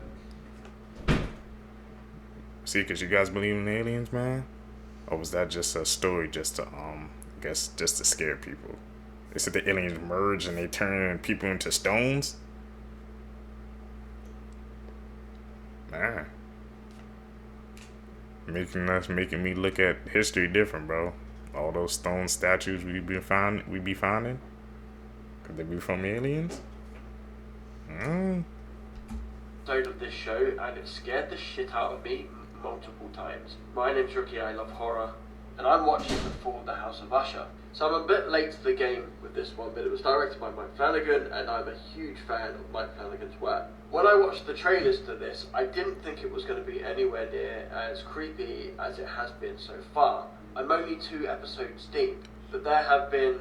See, because you guys believe in aliens, man? Or was that just a story just to, I guess, just to scare people? They said the aliens merge and they turn people into stones? Man. Making me look at history different, bro. All those stone statues we be finding, could they be from aliens? Episode of this show, and it scared the shit out of me multiple times. My name's Rookie, I love horror, and I'm watching The House of Usher. So I'm a bit late to the game with this one, but it was directed by Mike Flanagan, and I'm a huge fan of Mike Flanagan's work. When I watched the trailers to this, I didn't think it was going to be anywhere near as creepy as it has been so far. I'm only 2 episodes deep, but there have been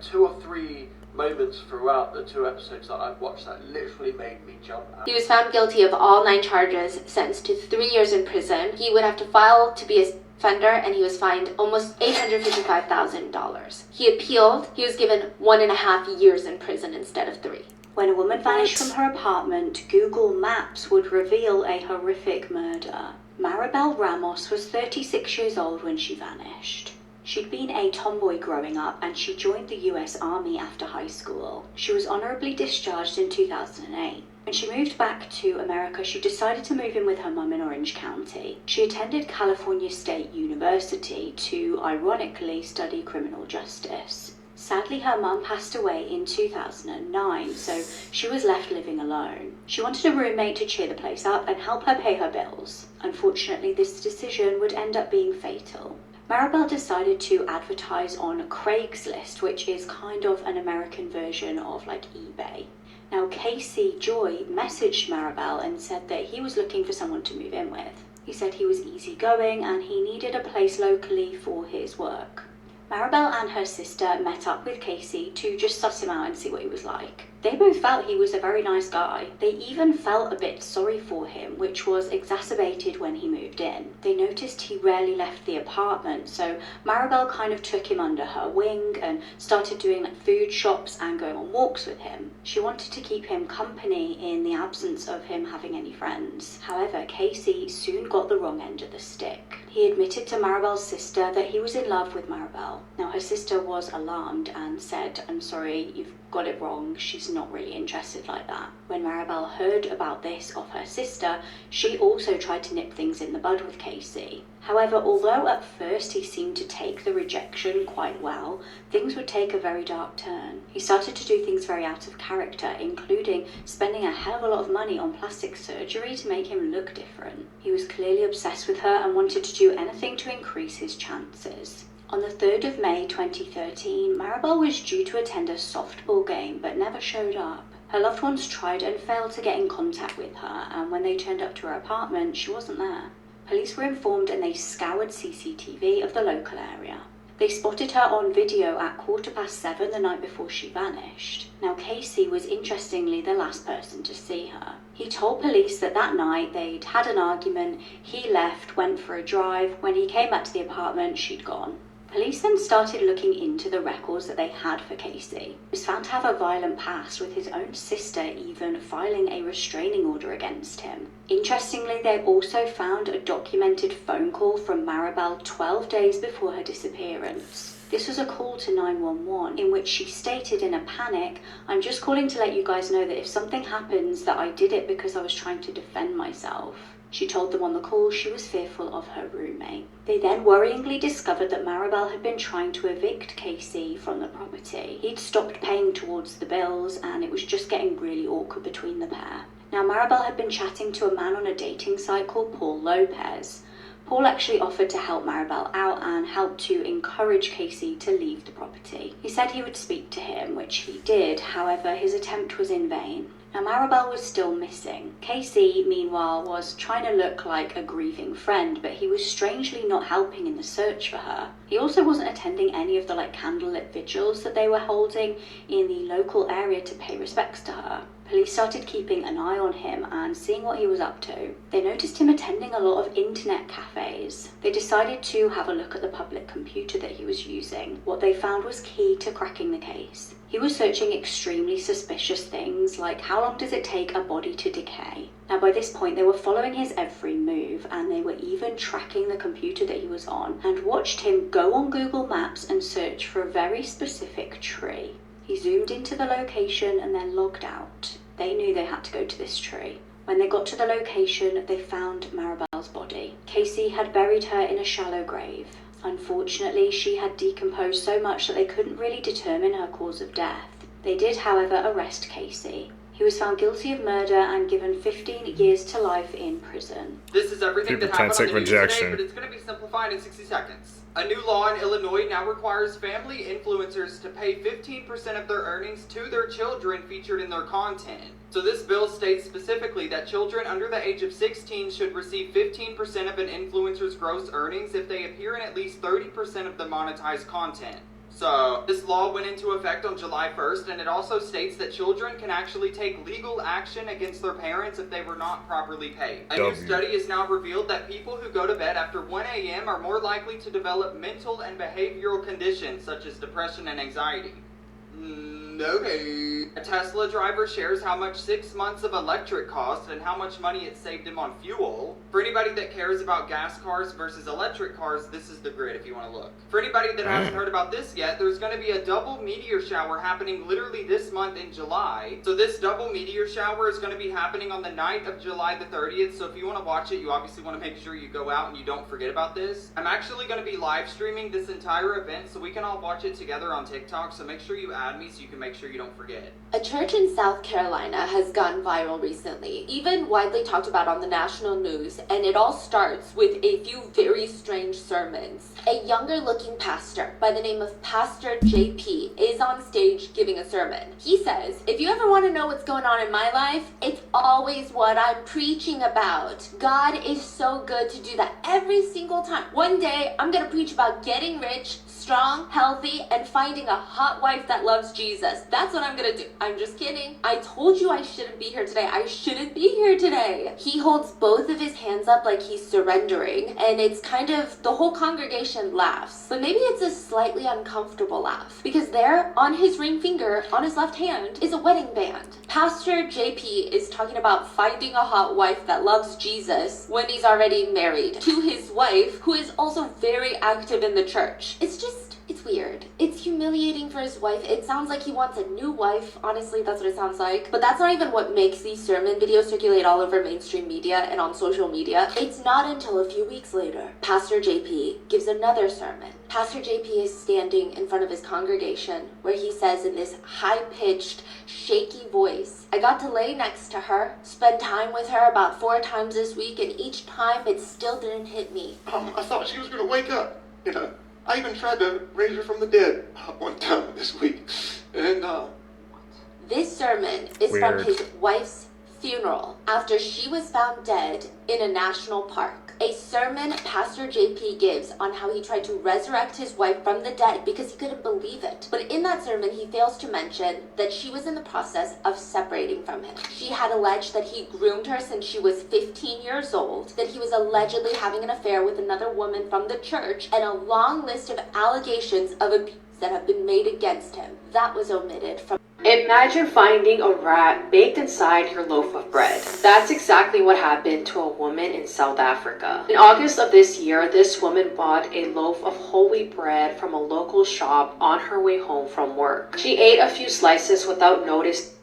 2 or 3 moments throughout the 2 episodes that I've watched that literally made me jump out. He was found guilty of all 9 charges, sentenced to 3 years in prison. He would have to file to be a offender, and he was fined almost $855,000. He appealed. He was given 1.5 years in prison instead of 3. When a woman vanished from her apartment, Google Maps would reveal a horrific murder. Maribel Ramos was 36 years old when she vanished. She'd been a tomboy growing up and she joined the US Army after high school. She was honorably discharged in 2008. When she moved back to America, she decided to move in with her mum in Orange County. She attended California State University to, ironically, study criminal justice. Sadly, her mum passed away in 2009, so she was left living alone. She wanted a roommate to cheer the place up and help her pay her bills. Unfortunately, this decision would end up being fatal. Maribel decided to advertise on Craigslist, which is kind of an American version of like eBay. Now, Casey Joy messaged Maribel and said that he was looking for someone to move in with. He said he was easygoing and he needed a place locally for his work. Maribel and her sister met up with Casey to just suss him out and see what he was like. They both felt he was a very nice guy. They even felt a bit sorry for him, which was exacerbated when he moved in. They noticed he rarely left the apartment, so Maribel kind of took him under her wing and started doing like food shops and going on walks with him. She wanted to keep him company in the absence of him having any friends. However, Casey soon got the wrong end of the stick. He admitted to Maribel's sister that he was in love with Maribel. Now, her sister was alarmed and said, "I'm sorry, you've got it wrong, she's not really interested like that." When Maribel heard about this of her sister, she also tried to nip things in the bud with Casey. However, although at first he seemed to take the rejection quite well, things would take a very dark turn. He started to do things very out of character, including spending a hell of a lot of money on plastic surgery to make him look different. He was clearly obsessed with her and wanted to do anything to increase his chances. On the 3rd of May 2013, Maribel was due to attend a softball game but never showed up. Her loved ones tried and failed to get in contact with her, and when they turned up to her apartment, she wasn't there. Police were informed and they scoured CCTV of the local area. They spotted her on video at 7:15 the night before she vanished. Now, Casey was interestingly the last person to see her. He told police that that night they'd had an argument, he left, went for a drive. When he came back to the apartment, she'd gone. Police then started looking into the records that they had for Casey. He was found to have a violent past, with his own sister even filing a restraining order against him. Interestingly, they also found a documented phone call from Maribel 12 days before her disappearance. This was a call to 911 in which she stated in a panic, "I'm just calling to let you guys know that if something happens that I did it because I was trying to defend myself." She told them on the call she was fearful of her roommate. They then worryingly discovered that Maribel had been trying to evict Casey from the property. He'd stopped paying towards the bills and it was just getting really awkward between the pair. Now, Maribel had been chatting to a man on a dating site called Paul Lopez. Paul actually offered to help Maribel out and helped to encourage Casey to leave the property. He said he would speak to him, which he did. However, his attempt was in vain. Now, Maribel was still missing. Casey, meanwhile, was trying to look like a grieving friend, but he was strangely not helping in the search for her. He also wasn't attending any of the candlelit vigils that they were holding in the local area to pay respects to her. Police started keeping an eye on him and seeing what he was up to. They noticed him attending a lot of internet cafes. They decided to have a look at the public computer that he was using. What they found was key to cracking the case. He was searching extremely suspicious things like how long does it take a body to decay. Now, by this point, they were following his every move and they were even tracking the computer that he was on and watched him go on Google Maps and search for a very specific tree. He zoomed into the location and then logged out. They knew they had to go to this tree. When they got to the location, they found Maribel's body. Casey had buried her in a shallow grave. Unfortunately, she had decomposed so much that they couldn't really determine her cause of death. They did, however, arrest Casey. He was found guilty of murder and given 15 years to life in prison. This is everything that happened on the news today, but it's going to be simplified in 60 seconds. A new law in Illinois now requires family influencers to pay 15% of their earnings to their children featured in their content. So this bill states specifically that children under the age of 16 should receive 15% of an influencer's gross earnings if they appear in at least 30% of the monetized content. So, this law went into effect on July 1st, and it also states that children can actually take legal action against their parents if they were not properly paid. A new study has now revealed that people who go to bed after 1 a.m. are more likely to develop mental and behavioral conditions such as depression and anxiety. Okay. A Tesla driver shares how much 6 months of electric cost and how much money it saved him on fuel. For anybody that cares about gas cars versus electric cars, this is the grid if you want to look. For anybody that hasn't heard about this yet, there's going to be a double meteor shower happening literally this month in July. So this double meteor shower is going to be happening on the night of July the 30th. So if you want to watch it, you obviously want to make sure you go out and you don't forget about this. I'm actually going to be live streaming this entire event so we can all watch it together on TikTok. So make sure you add me so you can make sure you don't forget. A church in South Carolina has gone viral recently, even widely talked about on the national news, and it all starts with a few very strange sermons. A younger looking pastor by the name of Pastor JP is on stage giving a sermon. He says, if you ever want to know what's going on in my life, it's always what I'm preaching about. God is so good to do that every single time. One day, I'm going to preach about getting rich, strong, healthy, and finding a hot wife that loves Jesus. That's what I'm gonna do. I'm just kidding. I told you I shouldn't be here today. I shouldn't be here today. He holds both of his hands up like he's surrendering, and it's kind of, the whole congregation laughs. But maybe it's a slightly uncomfortable laugh, because there, on his ring finger, on his left hand, is a wedding band. Pastor JP is talking about finding a hot wife that loves Jesus when he's already married to his wife, who is also very active in the church. It's weird. It's humiliating for his wife. It sounds like he wants a new wife. Honestly, that's what it sounds like. But that's not even what makes these sermon videos circulate all over mainstream media and on social media. It's not until a few weeks later, Pastor JP gives another sermon. Pastor JP is standing in front of his congregation where he says in this high-pitched, shaky voice, I got to lay next to her, spend time with her about 4 times this week, and each time it still didn't hit me. I thought she was going to wake up, you know. I even tried to raise her from the dead one time this week. And, This sermon is from his wife's funeral after she was found dead in a national park. A sermon Pastor JP gives on how he tried to resurrect his wife from the dead because he couldn't believe it. But in that sermon, he fails to mention that she was in the process of separating from him. She had alleged that he groomed her since she was 15 years old, that he was allegedly having an affair with another woman from the church, and a long list of allegations of abuse that have been made against him. That was omitted from. Imagine finding a rat baked inside your loaf of bread. That's exactly what happened to a woman in South Africa. In August of this year, this woman bought a loaf of whole wheat bread from a local shop on her way home from work. She ate a few slices without noticing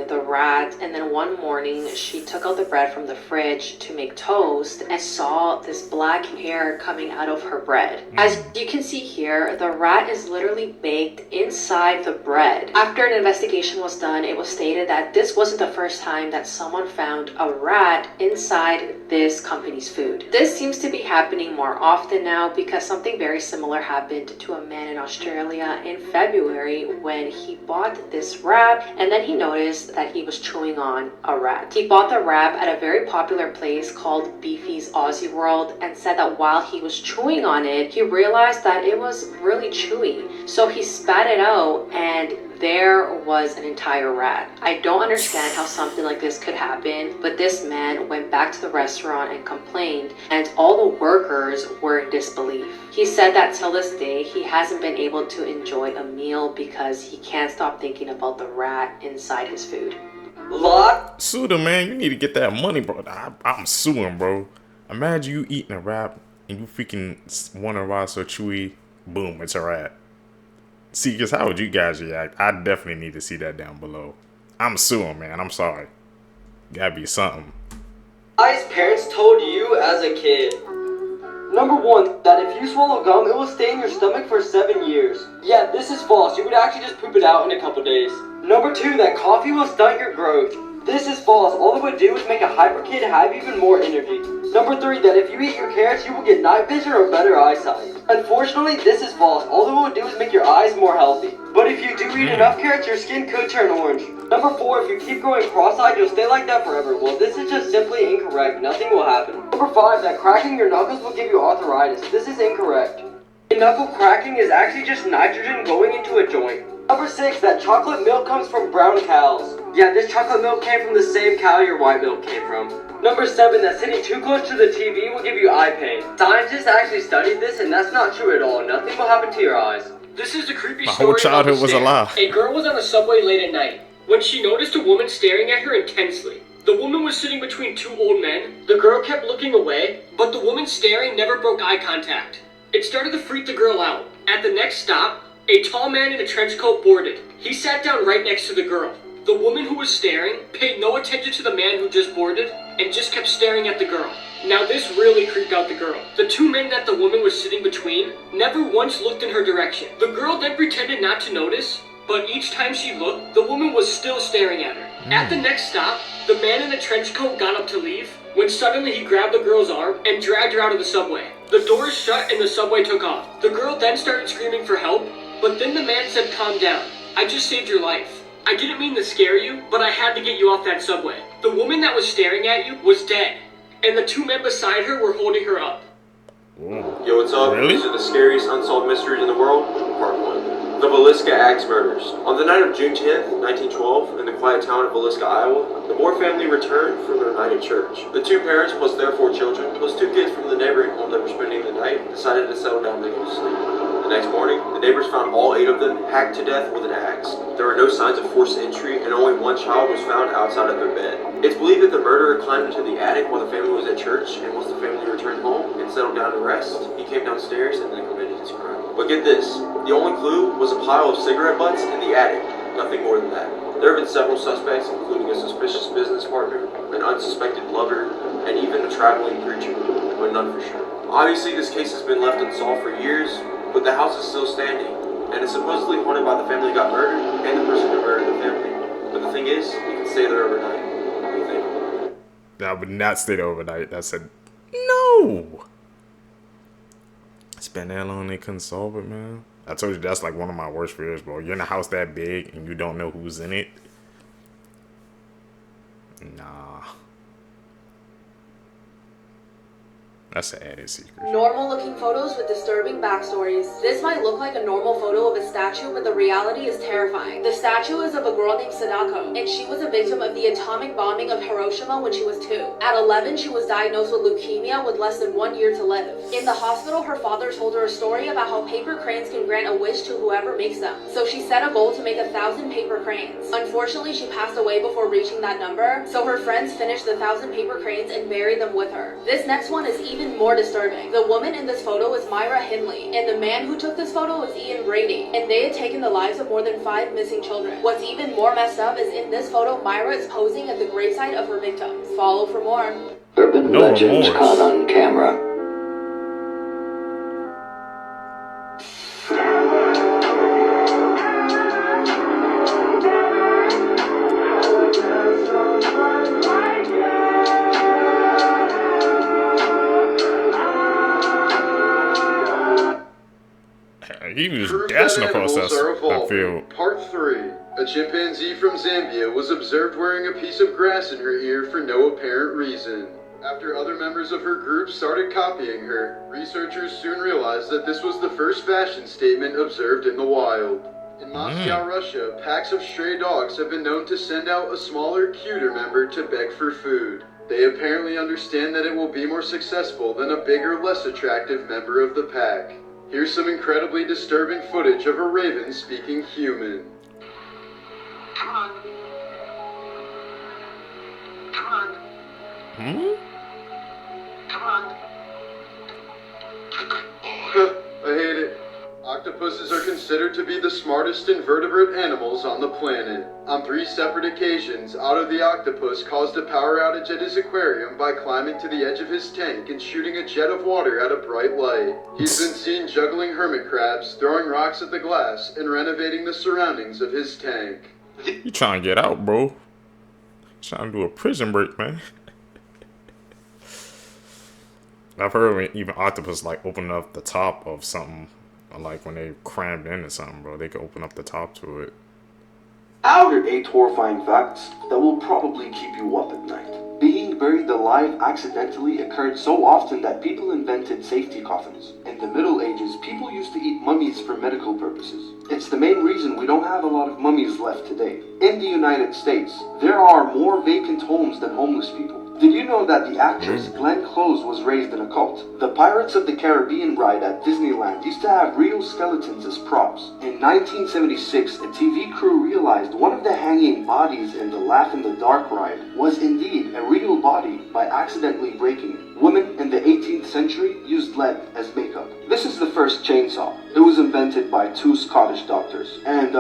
the rat, and then one morning she took out the bread from the fridge to make toast and saw this black hair coming out of her bread. As you can see here, the rat is literally baked inside the bread. After an investigation was done, it was stated that this wasn't the first time that someone found a rat inside this company's food. This seems to be happening more often now because something very similar happened to a man in Australia in February when he bought this wrap and then he noticed that he was chewing on a rat. He bought the wrap at a very popular place called Beefy's Aussie World and said that while he was chewing on it, he realized that it was really chewy. So he spat it out and there was an entire rat. I don't understand how something like this could happen, but this man went back to the restaurant and complained, and all the workers were in disbelief. He said that till this day, he hasn't been able to enjoy a meal because he can't stop thinking about the rat inside his food. Sue them, man. You need to get that money, bro. I'm suing, bro. Imagine you eating a rat and you freaking want a rat so chewy. Boom, it's a rat. See, because how would you guys react? I definitely need to see that down below. I'm suing, man. I'm sorry. Gotta be something. Guys, parents told you as a kid. Number 1, that if you swallow gum, it will stay in your stomach for 7 years. Yeah, this is false. You would actually just poop it out in a couple days. Number 2, that coffee will stunt your growth. This is false. All it would do is make a hyper kid have even more energy. Number 3, that if you eat your carrots, you will get night vision or better eyesight. Unfortunately, this is false. All it will do is make your eyes more healthy. But if you do eat enough carrots, your skin could turn orange. Number 4, if you keep growing cross-eyed, you'll stay like that forever. Well, this is just simply incorrect. Nothing will happen. Number 5, that cracking your knuckles will give you arthritis. This is incorrect. Knuckle cracking is actually just nitrogen going into a joint. Number 6, that chocolate milk comes from brown cows. Yeah, this chocolate milk came from the same cow your white milk came from. Number 7, that sitting too close to the TV will give you eye pain. Scientists actually studied this and that's not true at all. Nothing will happen to your eyes. This is the creepy My story whole childhood about was a lie. A girl was on the subway late at night. when she noticed a woman staring at her intensely. The woman was sitting between two old men. The girl kept looking away, but the woman staring never broke eye contact. It started to freak the girl out. At the next stop, a tall man in a trench coat boarded. He sat down right next to the girl. The woman who was staring paid no attention to the man who just boarded and just kept staring at the girl. Now this really creeped out the girl. The two men that the woman was sitting between never once looked in her direction. The girl then pretended not to notice, but each time she looked, the woman was still staring at her. At the next stop, the man in the trench coat got up to leave when suddenly he grabbed the girl's arm and dragged her out of the subway. The doors shut and the subway took off. The girl then started screaming for help, but then the man said, "Calm down. I just saved your life. I didn't mean to scare you, but I had to get you off that subway." The woman that was staring at you was dead, and the two men beside her were holding her up. Yo, what's up? Really? These are the scariest unsolved mysteries in the world. Part 1. The Villisca Axe Murders. On the night of June 10th, 1912, in the quiet town of Villisca, Iowa, the Moore family returned from their night at church. The two parents, plus their 4 children, plus 2 kids from the neighboring home that were spending the night, decided to settle down and go to sleep. The next morning, the neighbors found all 8 of them hacked to death with an axe. There were no signs of forced entry, and only 1 child was found outside of their bed. It's believed that the murderer climbed into the attic while the family was at church, and once the family returned home and settled down to rest, he came downstairs and then committed his crime. But get this, the only clue was a pile of cigarette butts in the attic, nothing more than that. There have been several suspects, including a suspicious business partner, an unsuspected lover, and even a traveling preacher, but none for sure. Obviously, this case has been left unsolved for years, but the house is still standing, and it's supposedly haunted by the family who got murdered and the person who murdered the family. But the thing is, you can stay there overnight. What do you think? I would not stay there overnight. I said, no. It's been that long they couldn't solve it, man. I told you that's like one of my worst fears, bro. You're in a house that big and you don't know who's in it. Nah. That's an added secret. Normal looking photos with disturbing backstories. This might look like a normal photo of a statue, but the reality is terrifying. The statue is of a girl named Sadako, and she was a victim of the atomic bombing of Hiroshima when she was 2. At 11, she was diagnosed with leukemia with less than 1 year to live. In the hospital, her father told her a story about how paper cranes can grant a wish to whoever makes them. So she set a goal to make 1,000 paper cranes. Unfortunately, she passed away before reaching that number, so her friends finished the 1,000 paper cranes and buried them with her. This next one is even more disturbing. The woman in this photo is Myra Hindley, and the man who took this photo is Ian Brady, and they had taken the lives of more than 5 missing children. What's even more messed up is in this photo, Myra is posing at the gravesite of her victims. Follow for more. Urban legends caught on camera. He was dashing across that field. Part 3. A chimpanzee from Zambia was observed wearing a piece of grass in her ear for no apparent reason. After other members of her group started copying her, researchers soon realized that this was the first fashion statement observed in the wild. In Moscow, Russia, packs of stray dogs have been known to send out a smaller, cuter member to beg for food. They apparently understand that it will be more successful than a bigger, less attractive member of the pack. Here's some incredibly disturbing footage of a raven speaking human. Come on. Come on. Come on. I hate it. Octopuses are considered to be the smartest invertebrate animals on the planet. On 3 separate occasions, Otto the octopus caused a power outage at his aquarium by climbing to the edge of his tank and shooting a jet of water at a bright light. He's been seen juggling hermit crabs, throwing rocks at the glass, and renovating the surroundings of his tank. You trying to get out, bro. Trying to do a prison break, man. I've heard when even octopus like open up the top of something. Like when they crammed into something, bro, they can open up the top to it. Out are 8 horrifying facts that will probably keep you up at night. Being buried alive accidentally occurred so often that people invented safety coffins. In the Middle Ages, people used to eat mummies for medical purposes. It's the main reason we don't have a lot of mummies left today. In the United States, there are more vacant homes than homeless people. Did you know that the actress Glenn Close was raised in a cult? The Pirates of the Caribbean ride at Disneyland used to have real skeletons as props. In 1976, a TV crew realized one of the hanging bodies in the Laugh in the Dark ride was indeed a real body by accidentally breaking it. Women in the 18th century used lead as makeup. This is the first chainsaw. It was invented by 2 Scottish doctors, and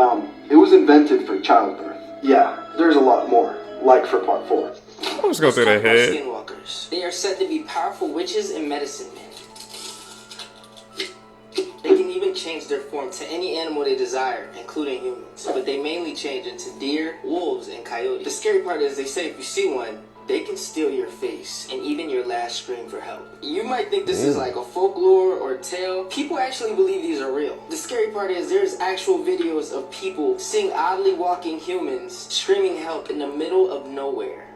it was invented for childbirth. Yeah, there's a lot more, like for part 4. Let's go through their head. Skinwalkers. They are said to be powerful witches and medicine men. They can even change their form to any animal they desire, including humans. But they mainly change into deer, wolves, and coyotes. The scary part is they say if you see one, they can steal your face and even your last scream for help. You might think this is like a folklore or a tale. People actually believe these are real. The scary part is there's actual videos of people seeing oddly walking humans screaming help in the middle of nowhere.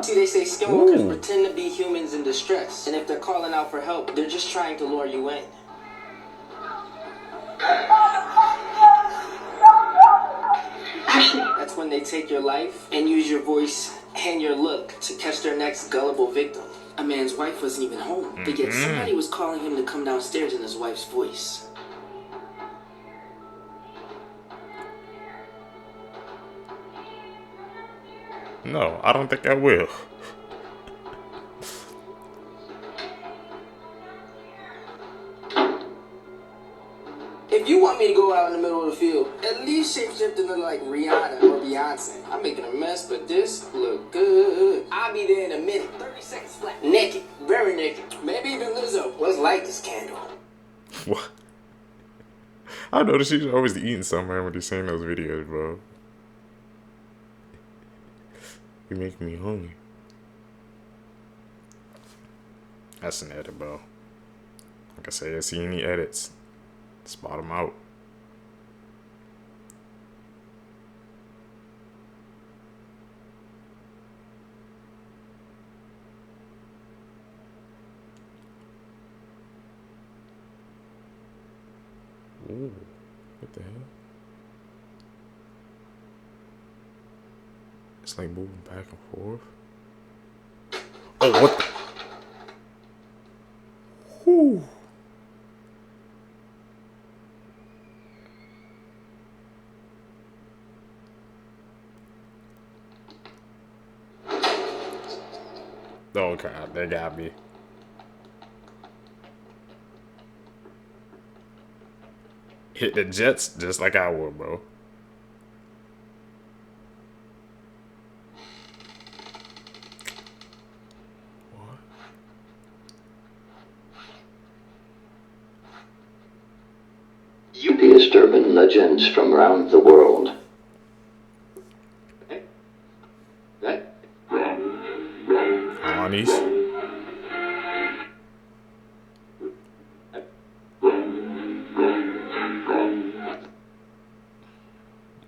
See, they say skinwalkers pretend to be humans in distress, and if they're calling out for help, they're just trying to lure you in. Ashley. That's when they take your life and use your voice and your look to catch their next gullible victim. A man's wife wasn't even home, but yet somebody was calling him to come downstairs in his wife's voice. No, I don't think I will. If you want me to go out in the middle of the field, at least shapeshift to look like Rihanna or Beyonce. I'm making a mess, but this look good. I'll be there in a minute. 30 seconds flat. Naked. Very naked. Maybe even Lizzo. Let's light this candle. What? I noticed she's always eating somewhere when you're seeing those videos, bro. You make me hungry. That's an edit, bro. Like I said, see any edits, spot them out. Ooh, what the hell? It's like moving back and forth. Oh, what the? Whew. Oh, God, they got me. Hit the Jets just like I would, bro. Creepiest urban legends from around the world. Honey's.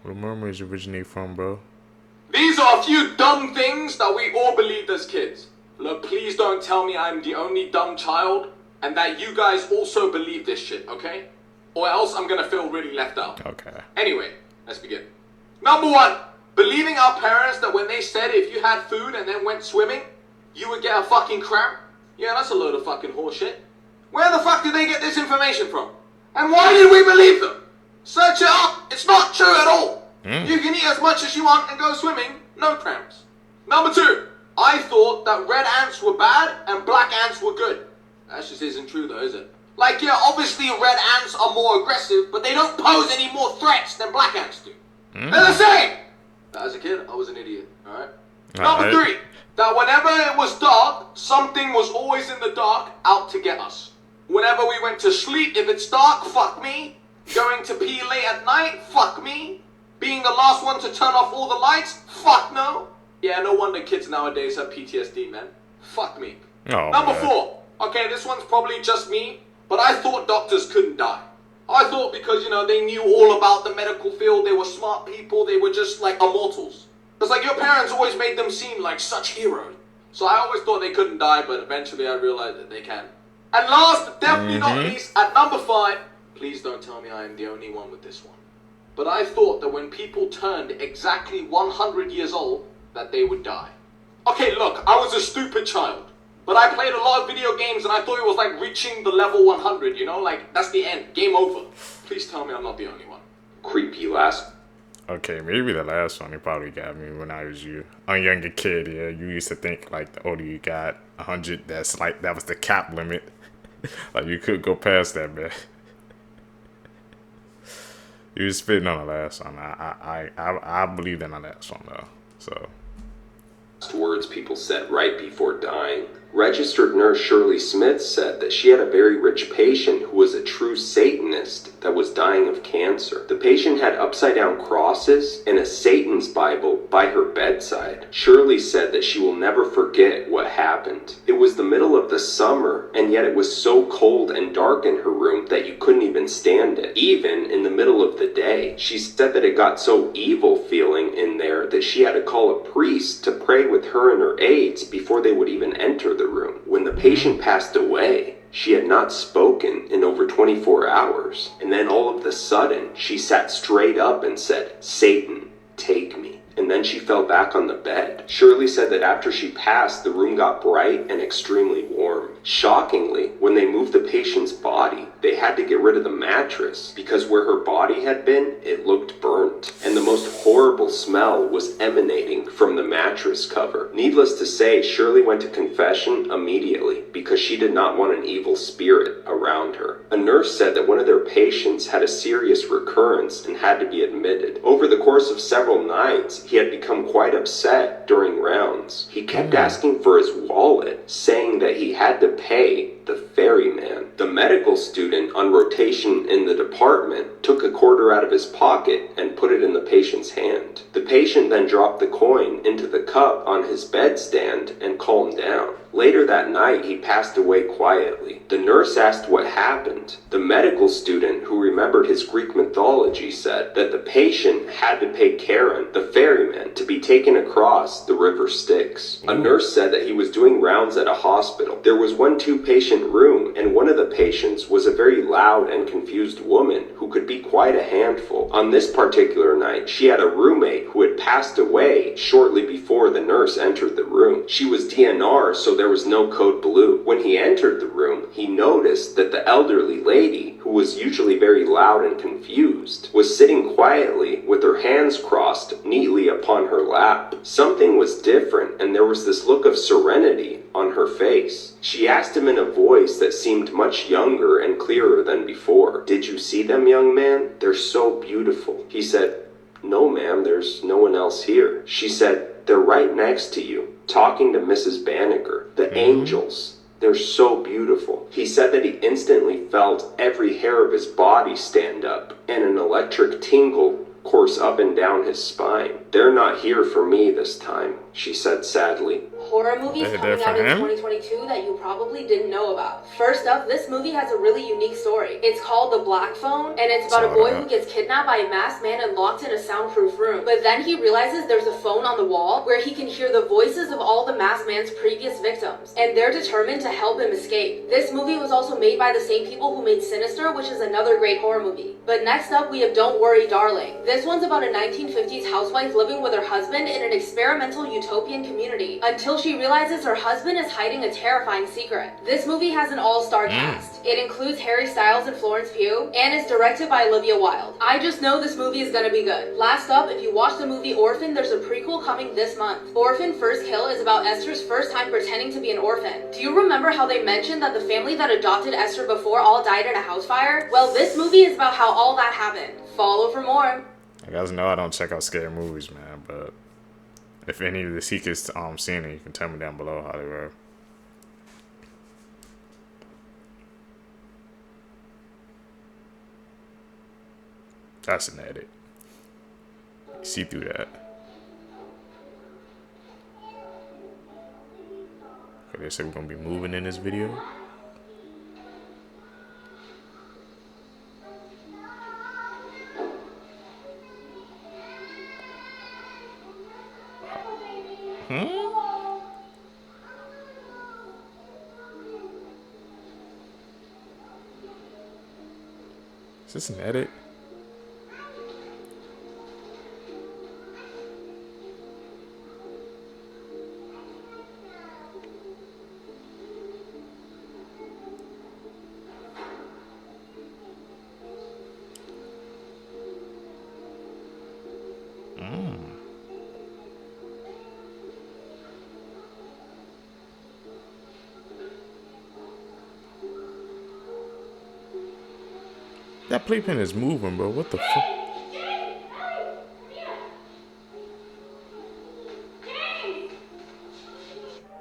Where do mermaids originate from, bro? These are a few dumb things that we all believed as kids. Look, please don't tell me I'm the only dumb child and that you guys also believe this shit, okay? Or else I'm gonna feel really left out. Okay. Anyway, let's begin. Number 1, believing our parents that when they said if you had food and then went swimming, you would get a fucking cramp. Yeah, that's a load of fucking horseshit. Where the fuck did they get this information from? And why did we believe them? Search it up. It's not true at all. You can eat as much as you want and go swimming, no cramps. Number 2, I thought that red ants were bad and black ants were good. That just isn't true though, is it? Like, yeah, obviously red ants are more aggressive, but they don't pose any more threats than black ants do. They're the same! As a kid, I was an idiot, alright? Number 3, that whenever it was dark, something was always in the dark out to get us. Whenever we went to sleep, if it's dark, fuck me. Going to pee late at night, fuck me. Being the last one to turn off all the lights, fuck no. Yeah, no wonder kids nowadays have PTSD, man. Fuck me. Oh, Number 4, okay, this one's probably just me, but I thought doctors couldn't die. I thought because, you know, they knew all about the medical field, they were smart people, they were just like immortals. It's like your parents always made them seem like such heroes. So I always thought they couldn't die, but eventually I realized that they can. And last, but definitely not least, at number 5, please don't tell me I am the only one with this one. But I thought that when people turned exactly 100 years old, that they would die. Okay, look, I was a stupid child. But I played a lot of video games and I thought it was like reaching the level 100, you know? Like, that's the end. Game over. Please tell me I'm not the only one. Creepy last. Okay, maybe the last one he probably got me when I was a younger kid. Yeah, you used to think like the older you got, 100. That's like that was the cap limit. Like you could go past that, man. You was spitting on the last one. I believed in the last one though. So. Words people said right before dying. Registered nurse Shirley Smith said that she had a very rich patient who was a true Satanist that was dying of cancer. The patient had upside-down crosses and a Satan's Bible by her bedside. Shirley said that she will never forget what happened. It was the middle of the summer, and yet it was so cold and dark in her room that you couldn't even stand it, even in the middle of the day. She said that it got so evil feeling in there that she had to call a priest to pray with her and her aides before they would even enter the room. When the patient passed away, she had not spoken in over 24 hours. And then all of a sudden, she sat straight up and said, "Satan, take me." And then she fell back on the bed. Shirley said that after she passed, the room got bright and extremely warm. Shockingly, when they moved the patient's body, they had to get rid of the mattress because where her body had been, it looked burnt. And the most horrible smell was emanating from the mattress cover. Needless to say, Shirley went to confession immediately because she did not want an evil spirit around her. A nurse said that one of their patients had a serious recurrence and had to be admitted. Over the course of several nights, he had become quite upset during rounds. He kept asking for his wallet, saying that he had to pay the ferryman. The medical student on rotation in the department took a quarter out of his pocket and put it in the patient's hand. The patient then dropped the coin into the cup on his bedstand and calmed down. Later that night, he passed away quietly. The nurse asked what happened. The medical student, who remembered his Greek mythology, said that the patient had to pay Karen, the ferryman, to be taken across the river Styx. A nurse said that he was doing rounds at a hospital. There was one two-patient room, and one of the patients was a very loud and confused woman who could be quite a handful. On this particular night, she had a roommate who had passed away shortly before the nurse entered the room. She was DNR, so there was no code blue. When he entered the room, he noticed that the elderly lady, who was usually very loud and confused, was sitting quietly with her hands crossed neatly upon her lap. Something was different, and there was this look of serenity on her face. She asked him in a voice that seemed much younger and clearer than before, "Did you see them, young man? They're so beautiful." He said, "No, ma'am, there's no one else here." She said, "They're right next to you, talking to Mrs. Banneker. The angels. They're so beautiful." He said that he instantly felt every hair of his body stand up, and an electric tingle course up and down his spine. "They're not here for me this time," she said sadly. Horror movies coming out in 2022 that you probably didn't know about. First up, this movie has a really unique story. It's called The Black Phone, and it's about a boy who gets kidnapped by a masked man and locked in a soundproof room. But then he realizes there's a phone on the wall where he can hear the voices of all the masked man's previous victims, and they're determined to help him escape. This movie was also made by the same people who made Sinister, which is another great horror movie. But next up, we have Don't Worry, Darling. This one's about a 1950s housewife living with her husband in an experimental utopian community until she realizes her husband is hiding a terrifying secret. This movie has an all-star cast. It includes Harry Styles and Florence Pugh, and is directed by Olivia Wilde. I just know this movie is gonna be good. Last up, if you watch the movie Orphan, there's a prequel coming this month. Orphan First Kill is about Esther's first time pretending to be an orphan. Do you remember how they mentioned that the family that adopted Esther before all died in a house fire? Well, this movie is about how all that happened. Follow for more. You guys know I don't check out scary movies, man, but if any of the seekers seen it, you can tell me down below how they were. That's an edit. You see through that. Okay, they said we're gonna be moving in this video. Is this an edit? That playpen is moving, bro. What the fuck?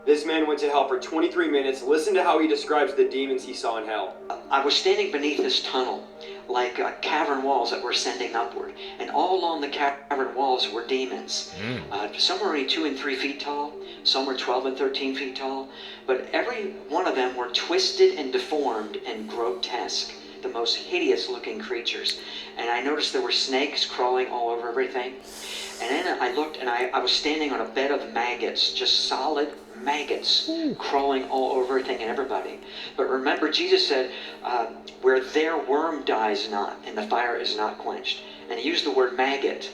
This man went to hell for 23 minutes. Listen to how he describes the demons he saw in hell. I was standing beneath this tunnel, like cavern walls that were sending upward. And all along the cavern walls were demons. Some were only 2 and 3 feet tall. Some were 12 and 13 feet tall. But every one of them were twisted and deformed and grotesque. The most hideous looking creatures. And I noticed there were snakes crawling all over everything. And then I looked and I was standing on a bed of maggots, just solid maggots crawling all over everything and everybody. But remember, Jesus said, where their worm dies not and the fire is not quenched. And he used the word maggot.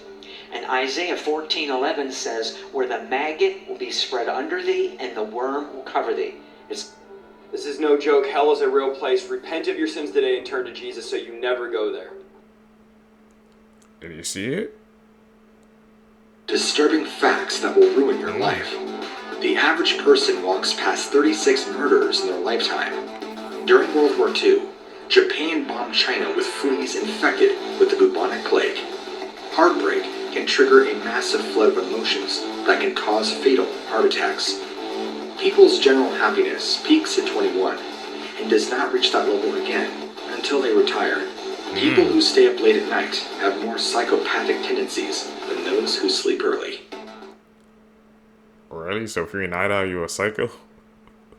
And Isaiah 14:11 says, where the maggot will be spread under thee and the worm will cover thee. This is no joke. Hell is a real place. Repent of your sins today and turn to Jesus so you never go there. Did you see it? Disturbing facts that will ruin your life. The average person walks past 36 murders in their lifetime. During World War II, Japan bombed China with fleas infected with the bubonic plague. Heartbreak can trigger a massive flood of emotions that can cause fatal heart attacks. People's general happiness peaks at 21 and does not reach that level again until they retire. People who stay up late at night have more psychopathic tendencies than those who sleep early. Really? So if you're a night owl, you're a psycho?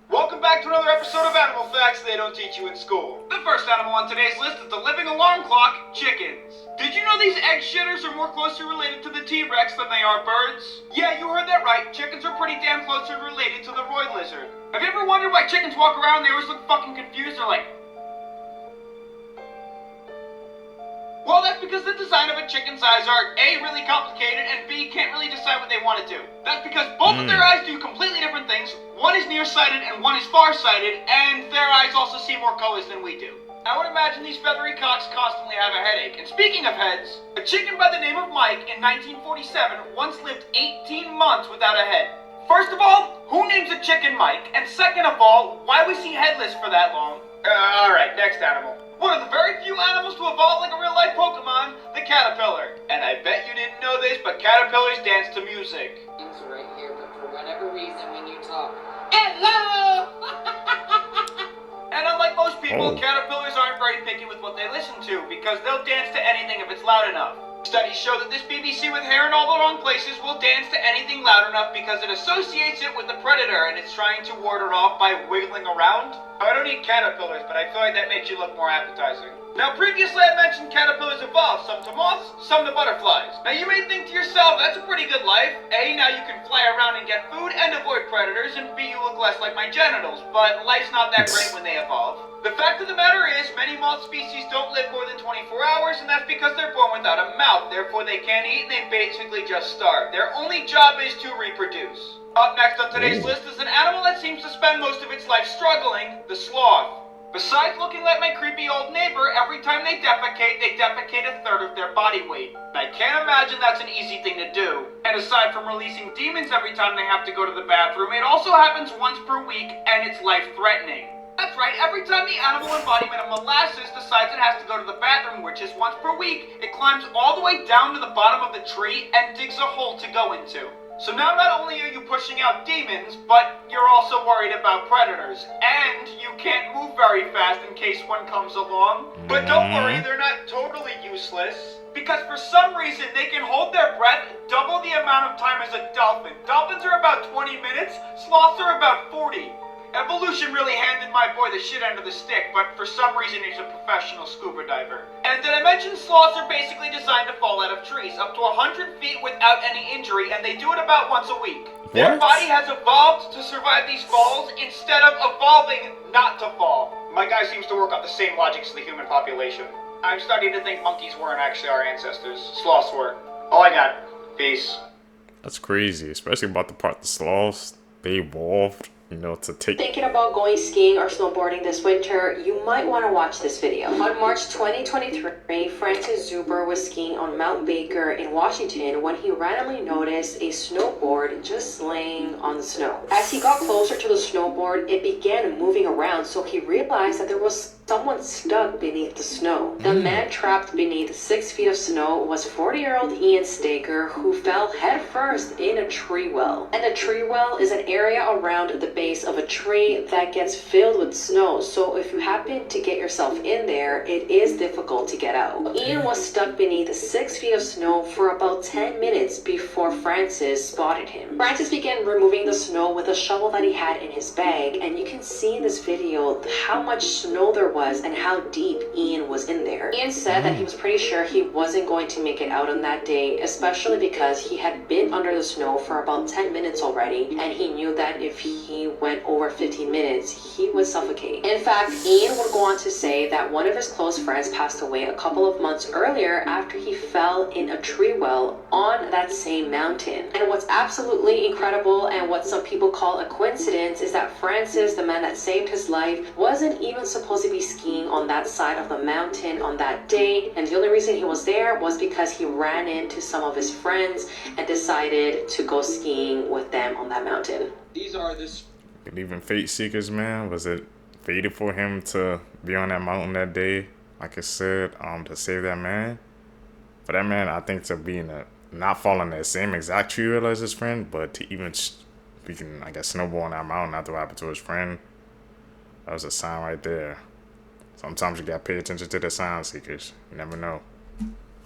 Welcome back to another episode of Animal Facts They Don't Teach You in School. The first animal on today's list is the living alarm clock, chickens. Did you know these egg shitters are more closely related to the T-Rex than they are birds? Yeah, you heard that right. Chickens are pretty damn closely related to the roid lizard. Have you ever wondered why chickens walk around and they always look fucking confused? They're like... Well, that's because the design of a chicken's eyes are A, really complicated, and B, can't really decide what they want to do. That's because both of their eyes do completely different things. One is nearsighted and one is farsighted, and their eyes also see more colors than we do. I would imagine these feathery cocks constantly have a headache. And speaking of heads, a chicken by the name of Mike in 1947 once lived 18 months without a head. First of all, who names a chicken Mike? And second of all, why was he headless for that long? Alright, next animal. One of the very few animals to evolve like a real-life Pokemon, the caterpillar. And I bet you didn't know this, but caterpillars dance to music. It's right here, but for whatever reason, when you talk, hello! And unlike most people, caterpillars aren't very picky with what they listen to, because they'll dance to anything if it's loud enough. Studies show that this BBC with hair in all the wrong places will dance to anything loud enough because it associates it with the predator and it's trying to ward it off by wiggling around. I don't eat caterpillars, but I feel like that makes you look more appetizing. Now, previously I mentioned caterpillars evolve, some to moths, some to butterflies. Now, you may think to yourself, that's a pretty good life. A, now you can fly around and get food and avoid predators, and B, you look less like my genitals. But life's not that great when they evolve. The fact of the matter is, many moth species don't live more than 24 hours, and that's because they're born without a mouth. Therefore, they can't eat, and they basically just starve. Their only job is to reproduce. Up next on today's list is an animal that seems to spend most of its life struggling, the sloth. Besides looking like my creepy old neighbor, every time they defecate a third of their body weight. I can't imagine that's an easy thing to do. And aside from releasing demons every time they have to go to the bathroom, it also happens once per week, and it's life-threatening. That's right, every time the animal embodiment of molasses decides it has to go to the bathroom, which is once per week, it climbs all the way down to the bottom of the tree and digs a hole to go into. So now not only are you pushing out demons, but you're also worried about predators. And you can't move very fast in case one comes along. But don't worry, they're not totally useless. Because for some reason, they can hold their breath double the amount of time as a dolphin. Dolphins are about 20 minutes, sloths are about 40. Evolution really handed my boy the shit end of the stick, but for some reason he's a professional scuba diver. And did I mention sloths are basically designed to fall out of trees, up to 100 feet without any injury, and they do it about once a week. Their body has evolved to survive these falls instead of evolving not to fall. My guy seems to work off the same logic as the human population. I'm starting to think monkeys weren't actually our ancestors. Sloths were. All I got. Peace. That's crazy, especially about the part the sloths, they evolved. You know, to take... Thinking about going skiing or snowboarding this winter, you might want to watch this video. On March 2023, Francis Zuber was skiing on Mount Baker in Washington when he randomly noticed a snowboard just laying on the snow. As he got closer to the snowboard, it began moving around, so he realized that there was someone stuck beneath the snow. The man trapped beneath 6 feet of snow was 40-year-old Ian Staker, who fell headfirst in a tree well. And a tree well is an area around the base of a tree that gets filled with snow, so if you happen to get yourself in there, it is difficult to get out. Ian was stuck beneath 6 feet of snow for about 10 minutes before Francis spotted him. Francis began removing the snow with a shovel that he had in his bag, and you can see in this video how much snow there was and how deep Ian was in there. Ian said that he was pretty sure he wasn't going to make it out on that day, especially because he had been under the snow for about 10 minutes already, and he knew that if he went over 15 minutes, he would suffocate. In fact, Ian would go on to say that one of his close friends passed away a couple of months earlier after he fell in a tree well on that same mountain. And what's absolutely incredible and what some people call a coincidence is that Francis, the man that saved his life, wasn't even supposed to be skiing on that side of the mountain on that day, and the only reason he was there was because he ran into some of his friends and decided to go skiing with them on that mountain. These are this. Even fate seekers, man. Was it fated for him to be on that mountain that day? Like I said, to save that man. For that man, I think to be in a not fall in that same exact tree as his friend, but to even speaking, I guess, snowball on that mountain after what happened to his friend. That was a sign right there. Sometimes you gotta pay attention to the sign seekers. You never know.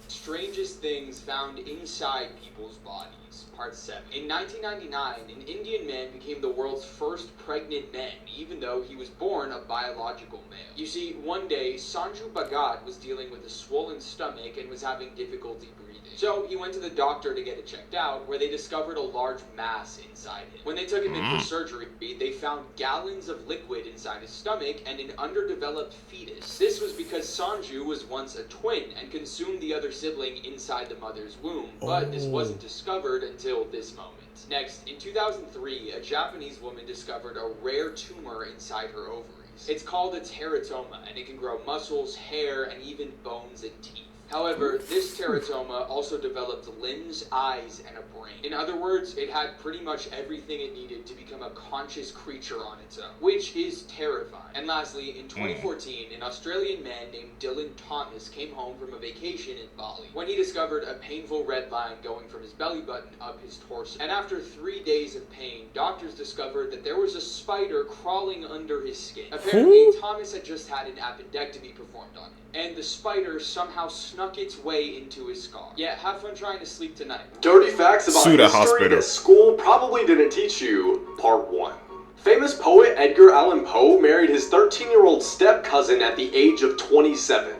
Strangest things found inside people's bodies. Part 7. In 1999, an Indian man became the world's first pregnant man, even though he was born a biological male. You see, one day, Sanju Bhagat was dealing with a swollen stomach and was having difficulty breathing. So he went to the doctor to get it checked out, where they discovered a large mass inside him. When they took him in for surgery, they found gallons of liquid inside his stomach and an underdeveloped fetus. This was because Sanju was once a twin and consumed the other sibling inside the mother's womb, but this wasn't discovered until this moment. Next, in 2003, a Japanese woman discovered a rare tumor inside her ovaries. It's called a teratoma, and it can grow muscles, hair, and even bones and teeth. However, this teratoma also developed limbs, eyes, and a brain. In other words, it had pretty much everything it needed to become a conscious creature on its own, which is terrifying. And lastly, in 2014, an Australian man named Dylan Thomas came home from a vacation in Bali when he discovered a painful red line going from his belly button up his torso. And after 3 days of pain, doctors discovered that there was a spider crawling under his skin. Apparently, Thomas had just had an appendectomy performed on him, and the spider somehow snuck its way into his scar. Yeah, have fun trying to sleep tonight. Dirty facts about history that school probably didn't teach you, part 1. Famous poet Edgar Allan Poe married his 13-year-old step-cousin at the age of 27.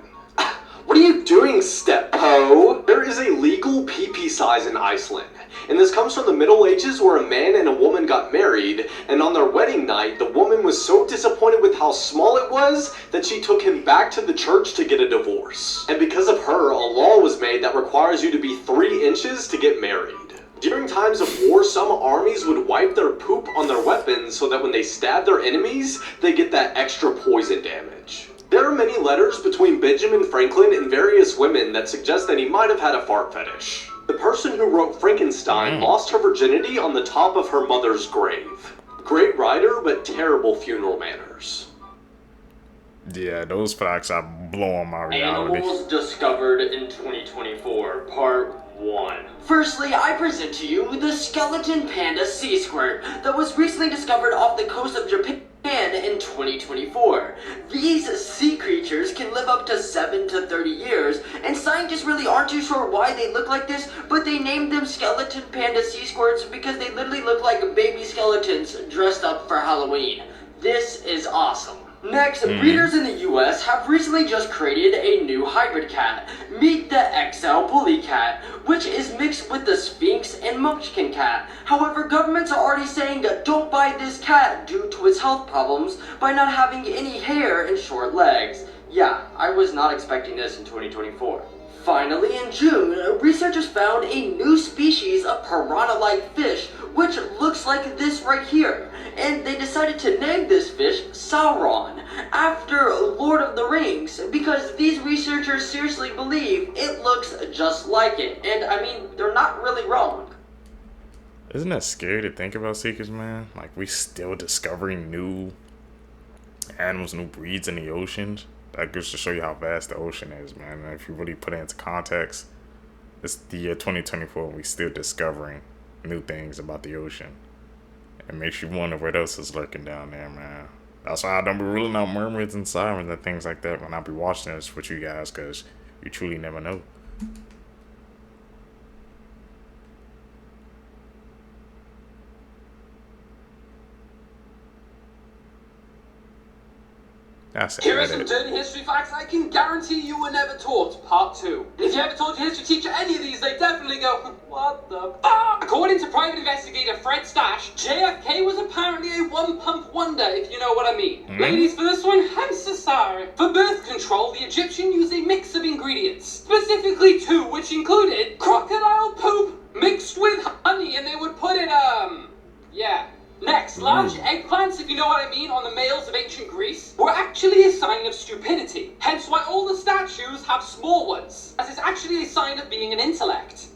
What are you doing, Step Poe? There is a legal pee-pee size in Iceland, and this comes from the Middle Ages where a man and a woman got married, and on their wedding night, the woman was so disappointed with how small it was that she took him back to the church to get a divorce. And because of her, a law was made that requires you to be 3 inches to get married. During times of war, some armies would wipe their poop on their weapons so that when they stab their enemies, they get that extra poison damage. There are many letters between Benjamin Franklin and various women that suggest that he might have had a fart fetish. The person who wrote Frankenstein lost her virginity on the top of her mother's grave. Great writer, but terrible funeral manners. Yeah, those facts are blowing my reality. Animals discovered in 2024, part 1. Firstly, I present to you the skeleton panda sea squirt that was recently discovered off the coast of Japan in 2024. These sea creatures can live up to 7 to 30 years, and scientists really aren't too sure why they look like this, but they named them skeleton panda sea squirts because they literally look like baby skeletons dressed up for Halloween. This is awesome. Next, breeders in the US have recently just created a new hybrid cat. Meet the XL Bully Cat, which is mixed with the Sphinx and Munchkin cat. However, governments are already saying don't buy this cat due to its health problems by not having any hair and short legs. Yeah, I was not expecting this in 2024. Finally, in June, researchers found a new species of piranha-like fish, which looks like this right here. And they decided to name this fish Sauron, after Lord of the Rings, because these researchers seriously believe it looks just like it. And I mean, they're not really wrong. Isn't that scary to think about, Seekers, man? Like, we still discovering new animals, new breeds in the oceans. That goes to show you how vast the ocean is, man. And if you really put it into context, it's the year 2024 and we still discovering new things about the ocean. It makes you wonder what else is lurking down there, man. That's why I don't be ruling out mermaids and sirens and things like that when I be watching this with you guys, because you truly never know. Here are some dirty history facts I can guarantee you were never taught. Part 2. If you ever told your history teacher any of these, they definitely go, what the fuck? According to private investigator Fred Stash, JFK was apparently a one-pump wonder, if you know what I mean. Ladies, for this one, I'm so sorry. For birth control, the Egyptian used a mix of ingredients. Specifically 2, which included crocodile poop mixed with honey, and they would put it, yeah. Next, large eggplants, if you know what I mean, on the males of ancient Greece, were actually a sign of stupidity. Hence why all the statues have small ones, as it's actually a sign of being an intellect.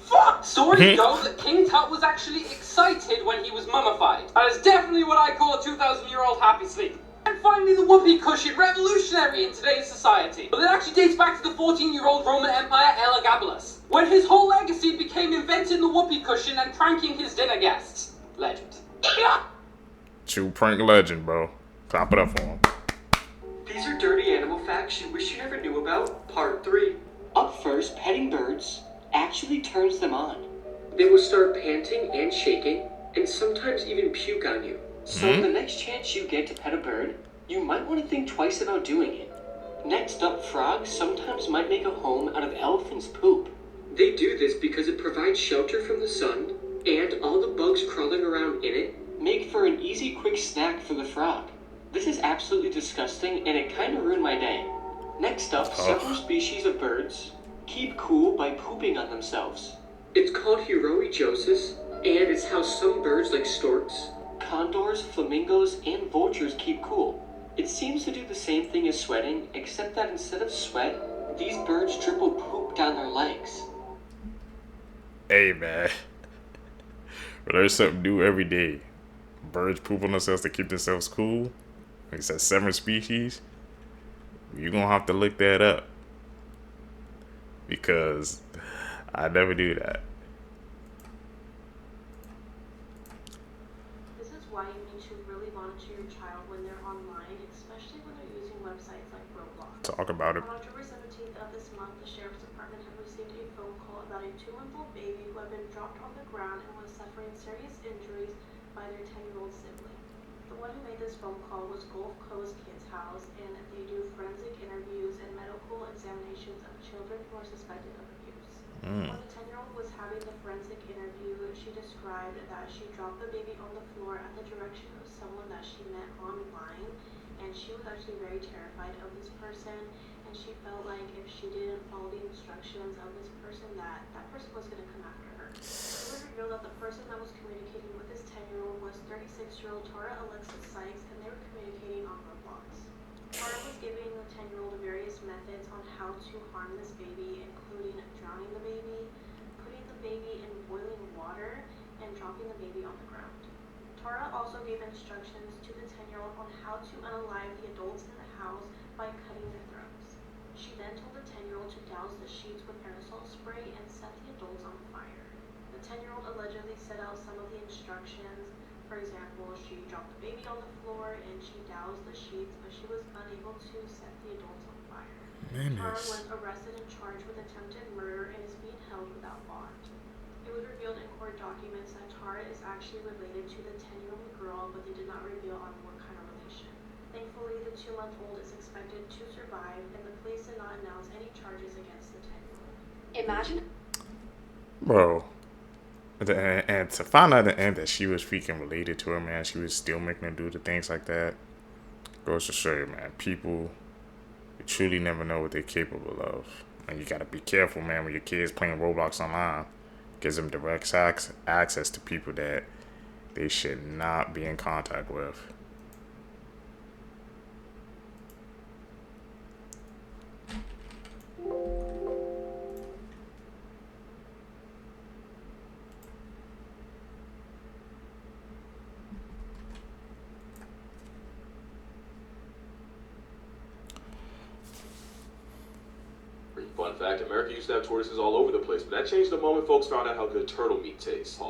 Fuck! Stories go that King Tut was actually excited when he was mummified. That is definitely what I call a 2,000-year-old happy sleep. And finally, the whoopee cushion, revolutionary in today's society. But it actually dates back to the 14-year-old Roman Empire Elagabalus, when his whole legacy became inventing the whoopee cushion and pranking his dinner guests. Legend. True prank legend, bro. Clap it up for him. These are dirty animal facts you wish you never knew about. Part 3. Up first, petting birds actually turns them on. They will start panting and shaking, and sometimes even puke on you. So the next chance you get to pet a bird, you might want to think twice about doing it. Next up, frogs sometimes might make a home out of elephant's poop. They do this because it provides shelter from the sun, and all the bugs crawling around in it make for an easy, quick snack for the frog. This is absolutely disgusting, and it kind of ruined my day. Next up, several species of birds keep cool by pooping on themselves. It's called heroijosis, and it's how some birds like storks, condors, flamingos, and vultures keep cool. It seems to do the same thing as sweating, except that instead of sweat, these birds dribble poop down their legs. Hey, man. There's something new every day. Birds poop on themselves to keep themselves cool. Like I said, 7 species. You're going to have to look that up. Because I never do that. This is why you need to really monitor your child when they're online, especially when they're using websites like Roblox. Talk about it. On October 17th of this month, the Sheriff's Department had received a phone call about a 2-month-old baby who had been dropped on the ground and was suffering serious injuries by their 10-year-old sibling. The one who made this phone call was Gulf Coast Kids House, and they do forensic interviews and medical examinations of children who are suspected of abuse. When the 10-year-old was having the forensic interview, she described that she dropped the baby on the floor at the direction of someone that she met online, and she was actually very terrified of this person, and she felt like if she didn't follow the instructions of this person, that person was going to come after her. It was revealed that the person that was communicating with this 10-year-old was 36-year-old Tara Alexis Sykes, and they were communicating on Roblox. Tara was giving the 10-year-old various methods on how to harm this baby, including drowning the baby, putting the baby in boiling water, and dropping the baby on the ground. Tara also gave instructions to the 10-year-old on how to unalive the adults in the house by cutting their throats. She then told the 10-year-old to douse the sheets with aerosol spray and set the adults on fire. The 10-year-old allegedly set out some of the instructions. For example, she dropped the baby on the floor and she doused the sheets, but she was unable to set the adults on fire. Tara was arrested and charged with attempted murder and is being held without bond. It was revealed in court documents that Tara is actually related to the 10-year-old girl, but they did not reveal on what kind of relation. Thankfully, the 2-month-old is expected to survive, and the police did not announce any charges against the 10-year-old. Imagine. Bro. And to find out at the end that she was freaking related to her, man, she was still making her do the things like that, goes to show you, man, people, you truly never know what they're capable of. And you gotta be careful, man, when your kids playing Roblox online. Gives them direct access to people that they should not be in contact with. Fun fact, America used to have tortoises all over the place, but that changed the moment folks found out how good turtle meat tastes.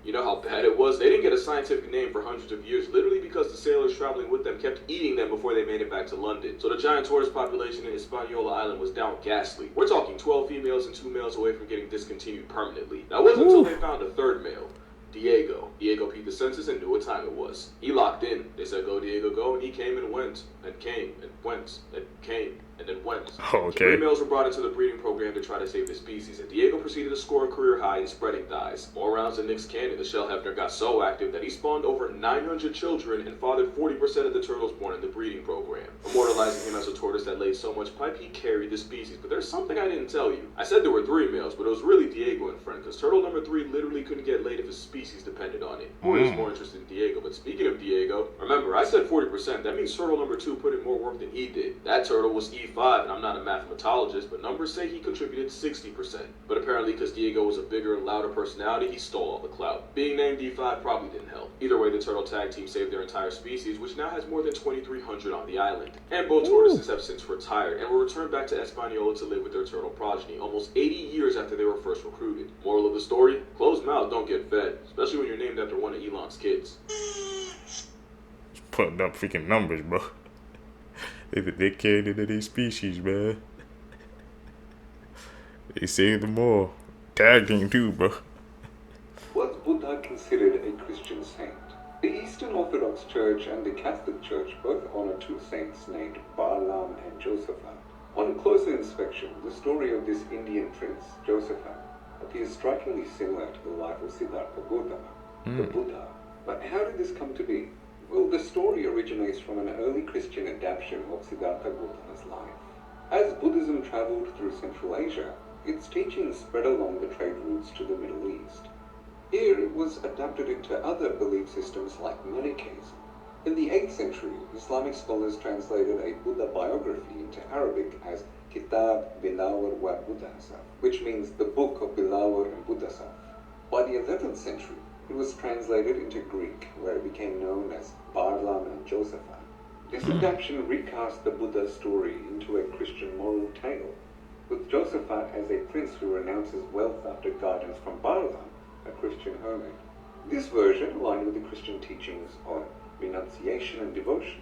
You know how bad it was? They didn't get a scientific name for hundreds of years, literally because the sailors traveling with them kept eating them before they made it back to London. So the giant tortoise population in Hispaniola Island was down ghastly. We're talking 12 females and 2 males away from getting discontinued permanently. That wasn't until they found a third male. Diego. Diego peeped the census and knew what time it was. He locked in. They said, go, Diego, go, and he came and went, and came, and went, and came, and then went. Okay. 3 males were brought into the breeding program to try to save the species, and Diego proceeded to score a career high in spreading thighs. More rounds than Nick's cannon, the shell hefner got so active that he spawned over 900 children and fathered 40% of the turtles born in the breeding program. Immortalizing him as a tortoise that laid so much pipe, he carried the species. But there's something I didn't tell you. I said there were 3 males, but it was really Diego and friend, because turtle number 3 literally couldn't get laid if his species depended on it. Boy was more interested in Diego, but speaking of Diego, remember, I said 40%. That means turtle number 2 put in more work than he did. That turtle was E5, and I'm not a mathematologist, but numbers say he contributed 60%. But apparently, because Diego was a bigger and louder personality, he stole all the clout. Being named E5 probably didn't help. Either way, the turtle tag team saved their entire species, which now has more than 2,300 on the island. And both tortoises have since retired, and were returned back to Hispaniola to live with their turtle progeny, almost 80 years after they were first recruited. Moral of the story? Closed mouths don't get fed, especially when you're named after one of Elon's kids. Putting up freaking numbers, bro. They carried into these species, man. They saved them all. Tag team too, bro. Was Buddha considered a Christian saint? The Eastern Orthodox Church and the Catholic Church both honor 2 saints named Balaam and Josephat. On closer inspection, the story of this Indian prince, Josephat, appears strikingly similar to the life of Siddhartha Gautama, the Buddha. But how did this come to be? Well, the story originates from an early Christian adaptation of Siddhartha Gautama's life. As Buddhism traveled through Central Asia, its teachings spread along the trade routes to the Middle East. Here it was adapted into other belief systems like Manichaeism. In the 8th century, Islamic scholars translated a Buddha biography into Arabic as Kitab Bilawar wa Buddhasaf, which means the Book of Bilawar and Buddhasaf. By the 11th century, it was translated into Greek, where it became known as Barlam and Josephat. This adaptation recast the Buddha story into a Christian moral tale, with Josephat as a prince who renounces wealth after guidance from Barlam, a Christian hermit. This version aligned with the Christian teachings on renunciation and devotion.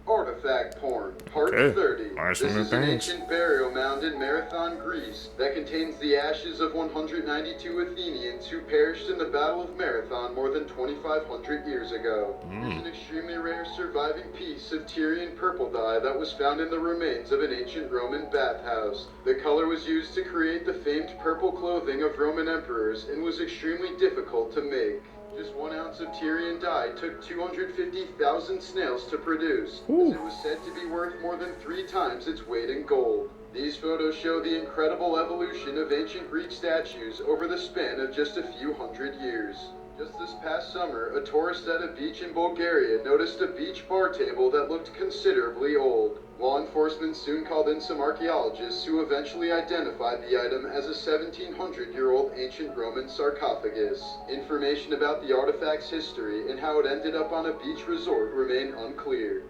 Artifact porn, part 30. This is an ancient burial mound in Marathon, Greece, that contains the ashes of 192 Athenians who perished in the Battle of Marathon more than 2,500 years ago. It's an extremely rare surviving piece of Tyrian purple dye that was found in the remains of an ancient Roman bathhouse. The color was used to create the famed purple clothing of Roman emperors and was extremely difficult to make. Just 1 ounce of Tyrian dye took 250,000 snails to produce, as it was said to be worth more than 3 times its weight in gold. These photos show the incredible evolution of ancient Greek statues over the span of just a few hundred years. Just this past summer, a tourist at a beach in Bulgaria noticed a beach bar table that looked considerably old. Law enforcement soon called in some archaeologists who eventually identified the item as a 1,700-year-old ancient Roman sarcophagus. Information about the artifact's history and how it ended up on a beach resort remain unclear.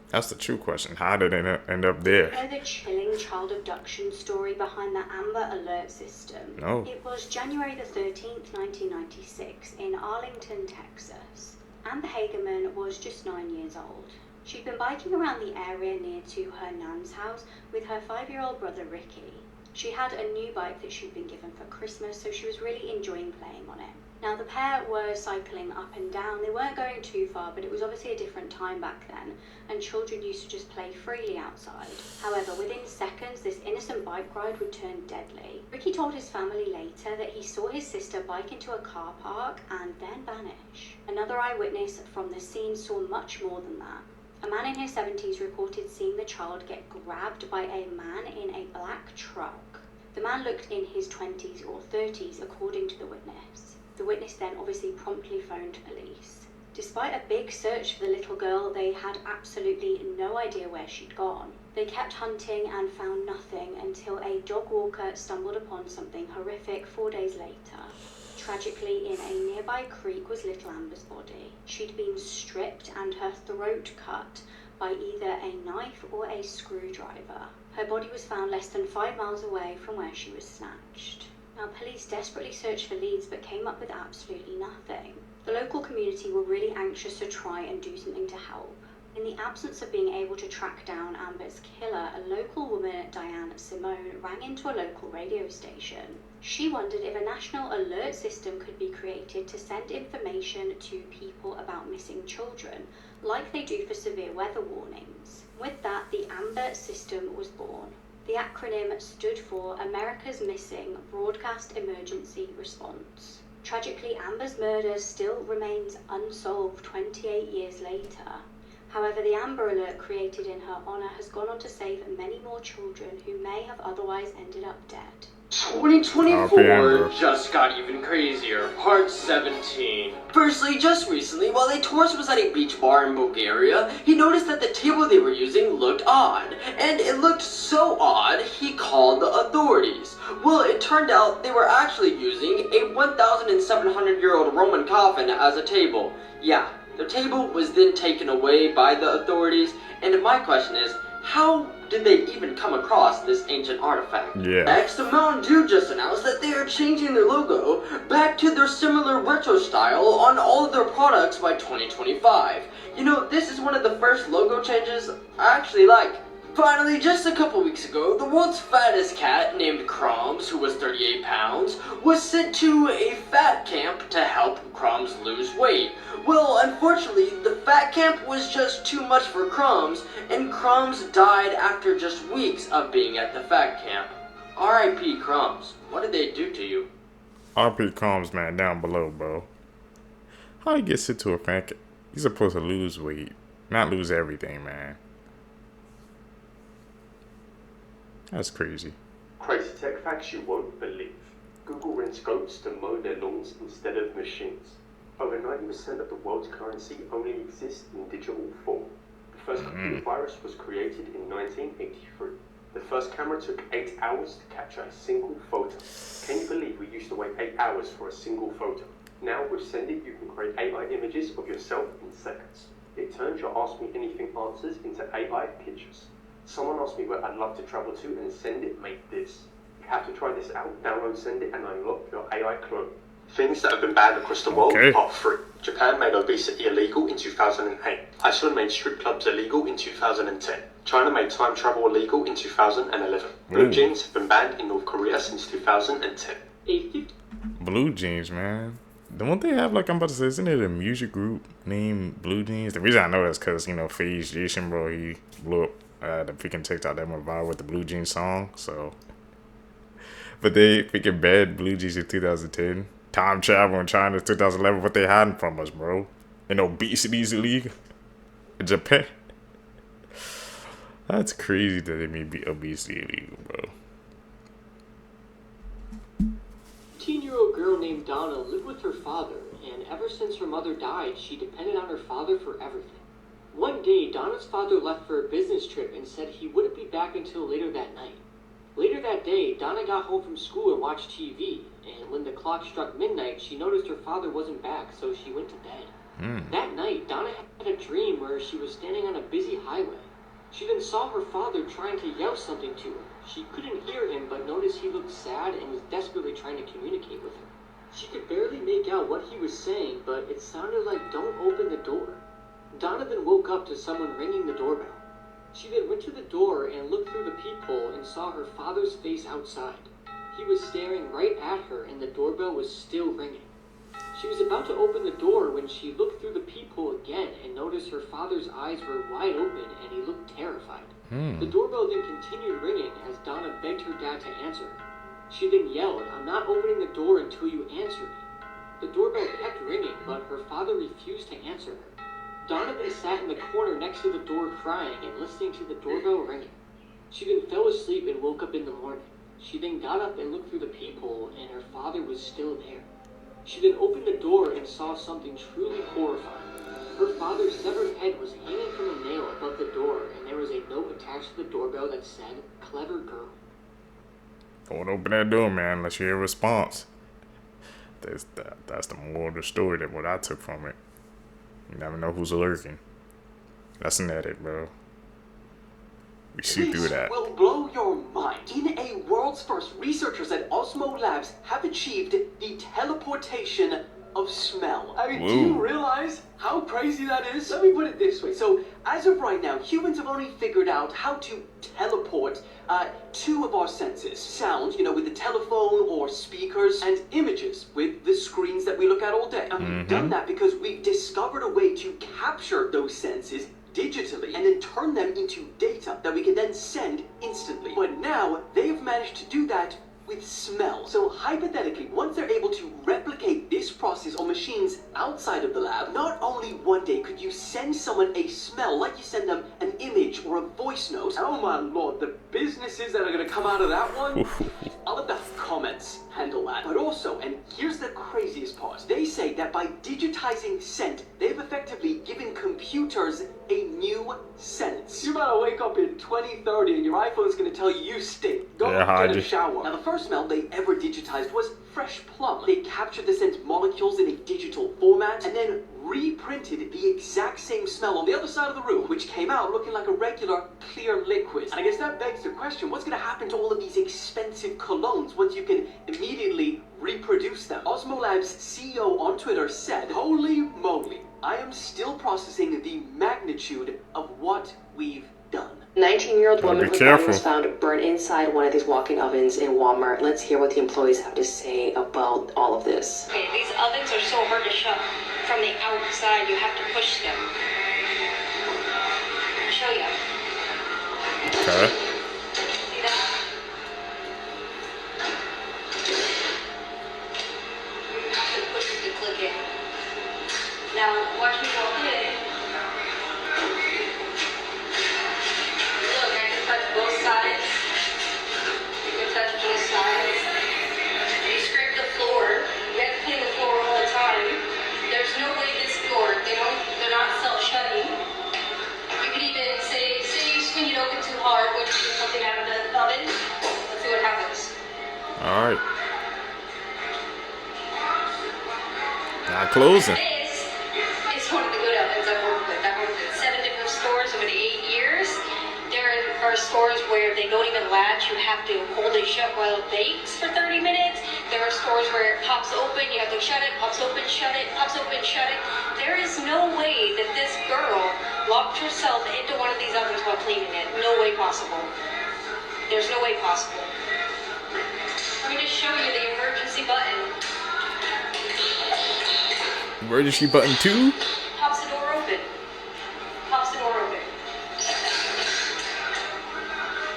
That's the true question. How did it end up there? You know the chilling child abduction story behind the Amber Alert system? No. It was January the 13th, 1996 in Arlington, Texas. Amber Hagerman was just 9 years old. She'd been biking around the area near to her nan's house with her 5-year-old brother Ricky. She had a new bike that she'd been given for Christmas, so she was really enjoying playing on it. Now the pair were cycling up and down. They weren't going too far, but it was obviously a different time back then, and children used to just play freely outside. However, within seconds, this innocent bike ride would turn deadly. Ricky told his family later that he saw his sister bike into a car park and then vanish. Another eyewitness from the scene saw much more than that. A man in his 70s reported seeing the child get grabbed by a man in a black truck. The man looked in his 20s or 30s, according to the witness. The witness then obviously promptly phoned police. Despite a big search for the little girl, they had absolutely no idea where she'd gone. They kept hunting and found nothing until a dog walker stumbled upon something horrific 4 days later. Tragically, in a nearby creek was little Amber's body. She'd been stripped and her throat cut by either a knife or a screwdriver. Her body was found less than 5 miles away from where she was snatched. Now, police desperately searched for leads but came up with absolutely nothing. The local community were really anxious to try and do something to help. In the absence of being able to track down Amber's killer, a local woman, Diane Simone, rang into a local radio station. She wondered if a national alert system could be created to send information to people about missing children, like they do for severe weather warnings. With that, the AMBER system was born. The acronym stood for America's Missing Broadcast Emergency Response. Tragically, Amber's murder still remains unsolved 28 years later. However, the Amber Alert created in her honor has gone on to save many more children who may have otherwise ended up dead. 2024 just got even crazier. Part 17. Firstly, just recently, while a tourist was at a beach bar in Bulgaria, he noticed that the table they were using looked odd. And it looked so odd, he called the authorities. Well, it turned out they were actually using a 1,700-year-old Roman coffin as a table. Yeah, the table was then taken away by the authorities, and my question is, how did they even come across this ancient artifact? Yeah. Next, Mountain Dew just announced that they are changing their logo back to their similar retro style on all of their products by 2025. You know, this is one of the first logo changes I actually like. Finally, just a couple weeks ago, the world's fattest cat, named Crumbs, who was 38 pounds, was sent to a fat camp to help Crumbs lose weight. Well, unfortunately, the fat camp was just too much for Crumbs, and Crumbs died after just weeks of being at the fat camp. R.I.P. Crumbs, what did they do to you? R.P. Crumbs, man, down below, bro. How he gets sent to a fat camp? He's supposed to lose weight, not lose everything, man. That's crazy. Crazy tech facts you won't believe. Google rents goats to mow their lawns instead of machines. Over 90% of the world's currency only exists in digital form. The first computer virus was created in 1983. The first camera took 8 hours to capture a single photo. Can you believe we used to wait 8 hours for a single photo? Now with Send It, you can create AI images of yourself in seconds. It turns your Ask Me Anything answers into AI pictures. Someone asked me where I'd love to travel to, and Send It made this. You have to try this out. Download Send It and unlock your AI clone. Things that have been banned across the world are free. Japan made obesity illegal in 2008. Iceland made strip clubs illegal in 2010. China made time travel illegal in 2011. Blue jeans have been banned in North Korea since 2010. Blue Jeans, man. Don't they have, like, I'm about to say, isn't it a music group named Blue Jeans? The reason I know that's because, you know, FaZe Jason, bro, he blew up the freaking TikTok that went viral with the Blue Jeans song, so. But they freaking banned Blue Jeans in 2010. Time travel in China 2011. What they hiding from us, bro? And obesity's illegal in Japan. That's crazy that they made obesity illegal, bro. 18-year-old girl named Donna lived with her father, and ever since her mother died, she depended on her father for everything. One day, Donna's father left for a business trip and said he wouldn't be back until later that night. Later that day, Donna got home from school and watched TV, and when the clock struck midnight, she noticed her father wasn't back, so she went to bed. That night, Donna had a dream where she was standing on a busy highway. She then saw her father trying to yell something to her. She couldn't hear him, but noticed he looked sad and was desperately trying to communicate with her. She could barely make out what he was saying, but it sounded like, "Don't open the door." Donna then woke up to someone ringing the doorbell. She then went to the door and looked through the peephole and saw her father's face outside. He was staring right at her and the doorbell was still ringing. She was about to open the door when she looked through the peephole again and noticed her father's eyes were wide open and he looked terrified. The doorbell then continued ringing as Donna begged her dad to answer her. She then yelled, "I'm not opening the door until you answer me." The doorbell kept ringing, but her father refused to answer her. Donna then sat in the corner next to the door crying and listening to the doorbell ringing. She then fell asleep and woke up in the morning. She then got up and looked through the peephole and her father was still there. She then opened the door and saw something truly horrifying. Her father's severed head was hanging from a nail above the door and there was a note attached to the doorbell that said, "Clever girl." Don't open that door, man, unless you hear a response. That's the moral of the story, that what I took from it. You never know who's lurking. That's an edit, bro. We see through that. Will blow your mind. In a world's first, researchers at Osmo Labs have achieved the teleportation of smell. I mean, do you realize how crazy that is? Let me put it this way. So, as of right now, humans have only figured out how to teleport two of our senses. Sound, you know, with the telephone or speakers, and images with the screens that we look at all day. And we've done that because we've discovered a way to capture those senses digitally and then turn them into data that we can then send instantly. But now they've managed to do that with smell. So hypothetically, once they're able to replicate this process on machines outside of the lab, not only one day could you send someone a smell like you send them an image or a voice note. Oh my lord, the businesses that are going to come out of that one. I'll let the comments handle that. But also, and here's the craziest part, they say that by digitizing scent, they've effectively given computers a new sense. You better wake up in 2030 and your iPhone's gonna tell you you stink. Go get a shower. Now the first smell they ever digitized was fresh plum. They captured the scent molecules in a digital format and then reprinted the exact same smell on the other side of the room, which came out looking like a regular clear liquid. And I guess that begs the question, what's gonna happen to all of these expensive colognes once you can immediately reproduce them? Osmo Labs CEO on Twitter said, "Holy moly, I am still processing the magnitude of what we've done." 19-year-old woman whose body was found burned inside one of these walk-in ovens in Walmart. Let's hear what the employees have to say about all of this. Okay, these ovens are so hard to shut. From the outside, you have to push them. I'll show you. Okay. See that? You have to push it to click it. Now, watch me walk in. Look, I can touch both sides. You can touch both sides. You scrape the floor. You have to clean the floor all the time. There's no way this door, they're not self-shutting. You could even say you swing it open too hard when you get something out of the oven. Let's see what happens. Alright. Not closing. This is one of the good ovens I've worked with. I've worked at 7 different stores over the 8 years. There are stores where they don't even latch. You have to hold it shut while it bakes for 30 minutes. There are stores where it pops open. You have to shut it, pops open, shut it, pops open, shut it. There is no way that this girl locked herself into one of these ovens while cleaning it. No way possible. There's no way possible. Let me just show you the emergency button. Emergency button 2? Pops the door open. Pops the door open.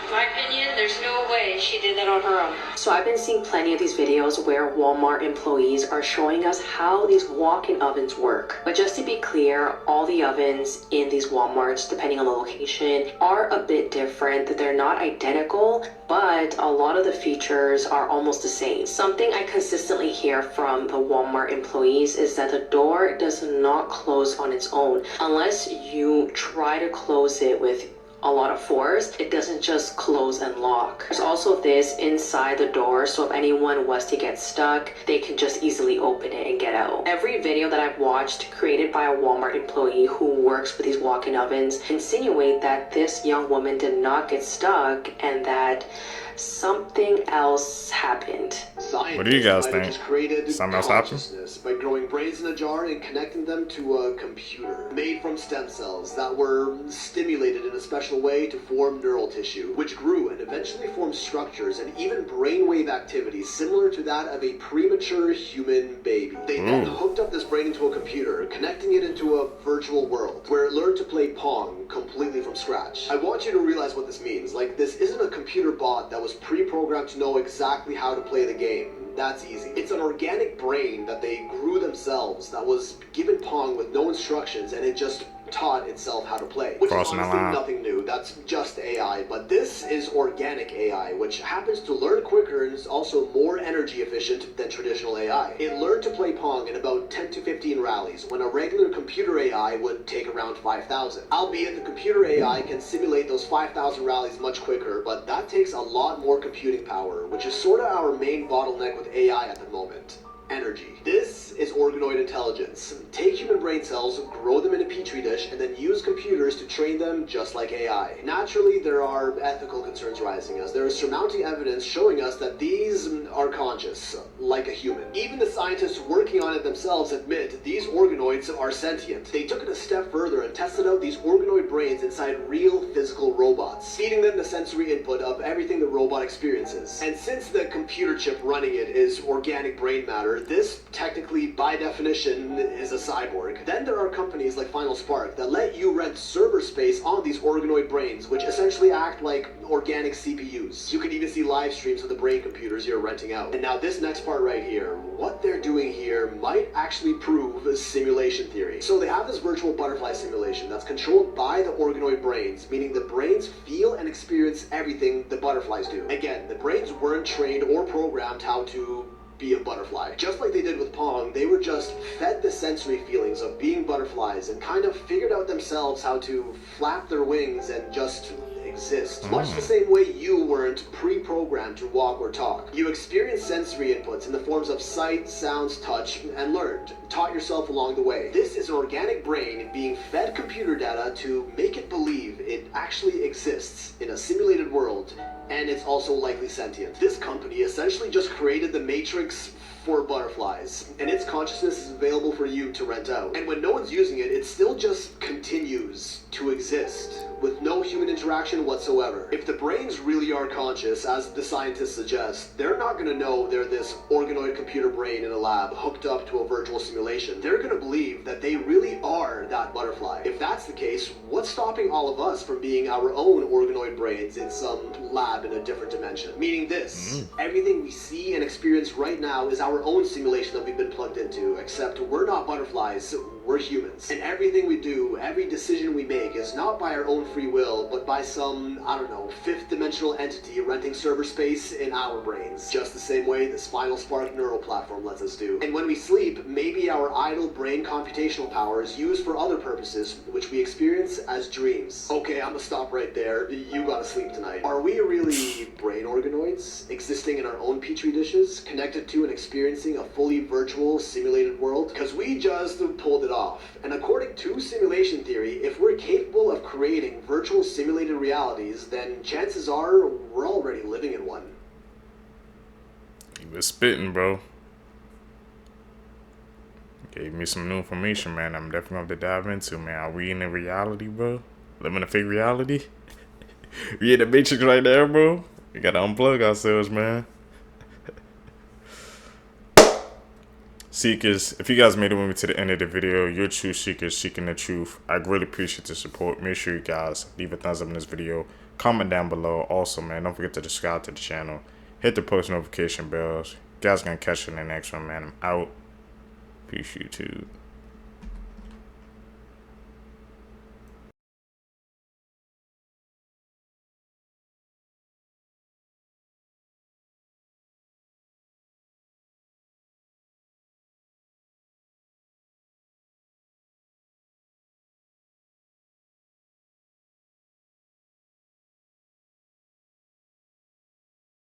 In my opinion, there's no way she did that on her own. So I've been seeing plenty of these videos where Walmart employees are showing us how these walk-in ovens work. But just to be clear, all the ovens in these Walmarts, depending on the location, are a bit different. That they're not identical, but a lot of the features are almost the same. Something I consistently hear from the Walmart employees is that the door does not close on its own. Unless you try to close it with a lot of force, it doesn't just close and lock. There's also this inside the door, so if anyone was to get stuck, they can just easily open it and get out. Every video that I've watched created by a Walmart employee who works with these walk-in ovens insinuate that this young woman did not get stuck and that something else happened. What do you guys think? Something else happened? By growing brains in a jar and connecting them to a computer made from stem cells that were stimulated in a special way to form neural tissue, which grew and eventually formed structures and even brainwave activities similar to that of a premature human baby. They then hooked up this brain into a computer, connecting it into a virtual world where it learned to play Pong completely from scratch. I want you to realize what this means. Like, this isn't a computer bot that was pre-programmed to know exactly how to play the game. That's easy. It's an organic brain that they grew themselves that was given Pong with no instructions, and it just taught itself how to play. Which is honestly nothing new. That's just AI. But this is organic AI, which happens to learn quicker and is also more energy efficient than traditional AI. It learned to play Pong in about 10 to 15 rallies, when a regular computer AI would take around 5,000. Albeit the computer AI can simulate those 5,000 rallies much quicker, but that takes a lot more computing power, which is sort of our main bottleneck with AI at the moment. energy. This is organoid intelligence. Take human brain cells, grow them in a petri dish, and then use computers to train them just like AI. Naturally, there are ethical concerns rising as there is surmounting evidence showing us that these are conscious, like a human. Even the scientists working on it themselves admit these organoids are sentient. They took it a step further and tested out these organoid brains inside real physical robots, feeding them the sensory input of everything the robot experiences. And since the computer chip running it is organic brain matter, this technically, by definition, is a cyborg. Then there are companies like Final Spark that let you rent server space on these organoid brains, which essentially act like organic CPUs. You can even see live streams of the brain computers you're renting out. And now this next part right here, what they're doing here might actually prove simulation theory. So they have this virtual butterfly simulation that's controlled by the organoid brains, meaning the brains feel and experience everything the butterflies do. Again, the brains weren't trained or programmed how to be a butterfly. Just like they did with Pong, they were just fed the sensory feelings of being butterflies and kind of figured out themselves how to flap their wings and just exist. Much the same way you weren't pre-programmed to walk or talk. You experienced sensory inputs in the forms of sight, sounds, touch, and learned. Taught yourself along the way. This is an organic brain being fed computer data to make it believe it actually exists in a simulated world, and it's also likely sentient. This company essentially just created the Matrix for butterflies, and its consciousness is available for you to rent out. And when no one's using it, it still just continues to exist with no human interaction whatsoever. If the brains really are conscious, as the scientists suggest, they're not going to know they're this organoid computer brain in a lab hooked up to a virtual simulation. They're going to believe that they really are that butterfly. If that's the case, what's stopping all of us from being our own organoid brains in some lab in a different dimension? Meaning this, everything we see and experience right now is our own simulation that we've been plugged into, except we're not butterflies, we're humans. And everything we do, every decision we make is not by our own free will, but by some, I don't know, fifth dimensional entity renting server space in our brains. Just the same way this Final Spark neural platform lets us do. And when we sleep, maybe our idle brain computational power is used for other purposes, which we experience as dreams. Okay, I'm gonna stop right there. You gotta sleep tonight. Are we really brain organoids, existing in our own petri dishes, connected to and experiencing a fully virtual, simulated world? Because we just pulled it off. And according to simulation theory, if we're capable of creating virtual simulated realities, then chances are we're already living in one. He was spitting, bro. Gave me some new information, man. I'm definitely going to dive into, man. Are we in a reality, bro? Living a fake reality? We in the Matrix right there, bro. We got to unplug ourselves, man. Seekers, if you guys made it with me to the end of the video, you're true seekers seeking the truth. I really appreciate the support. Make sure you guys leave a thumbs up in this video. Comment down below. Also, man, don't forget to subscribe to the channel. Hit the post notification bells. You guys gonna catch you in the next one, man. I'm out. Peace, YouTube.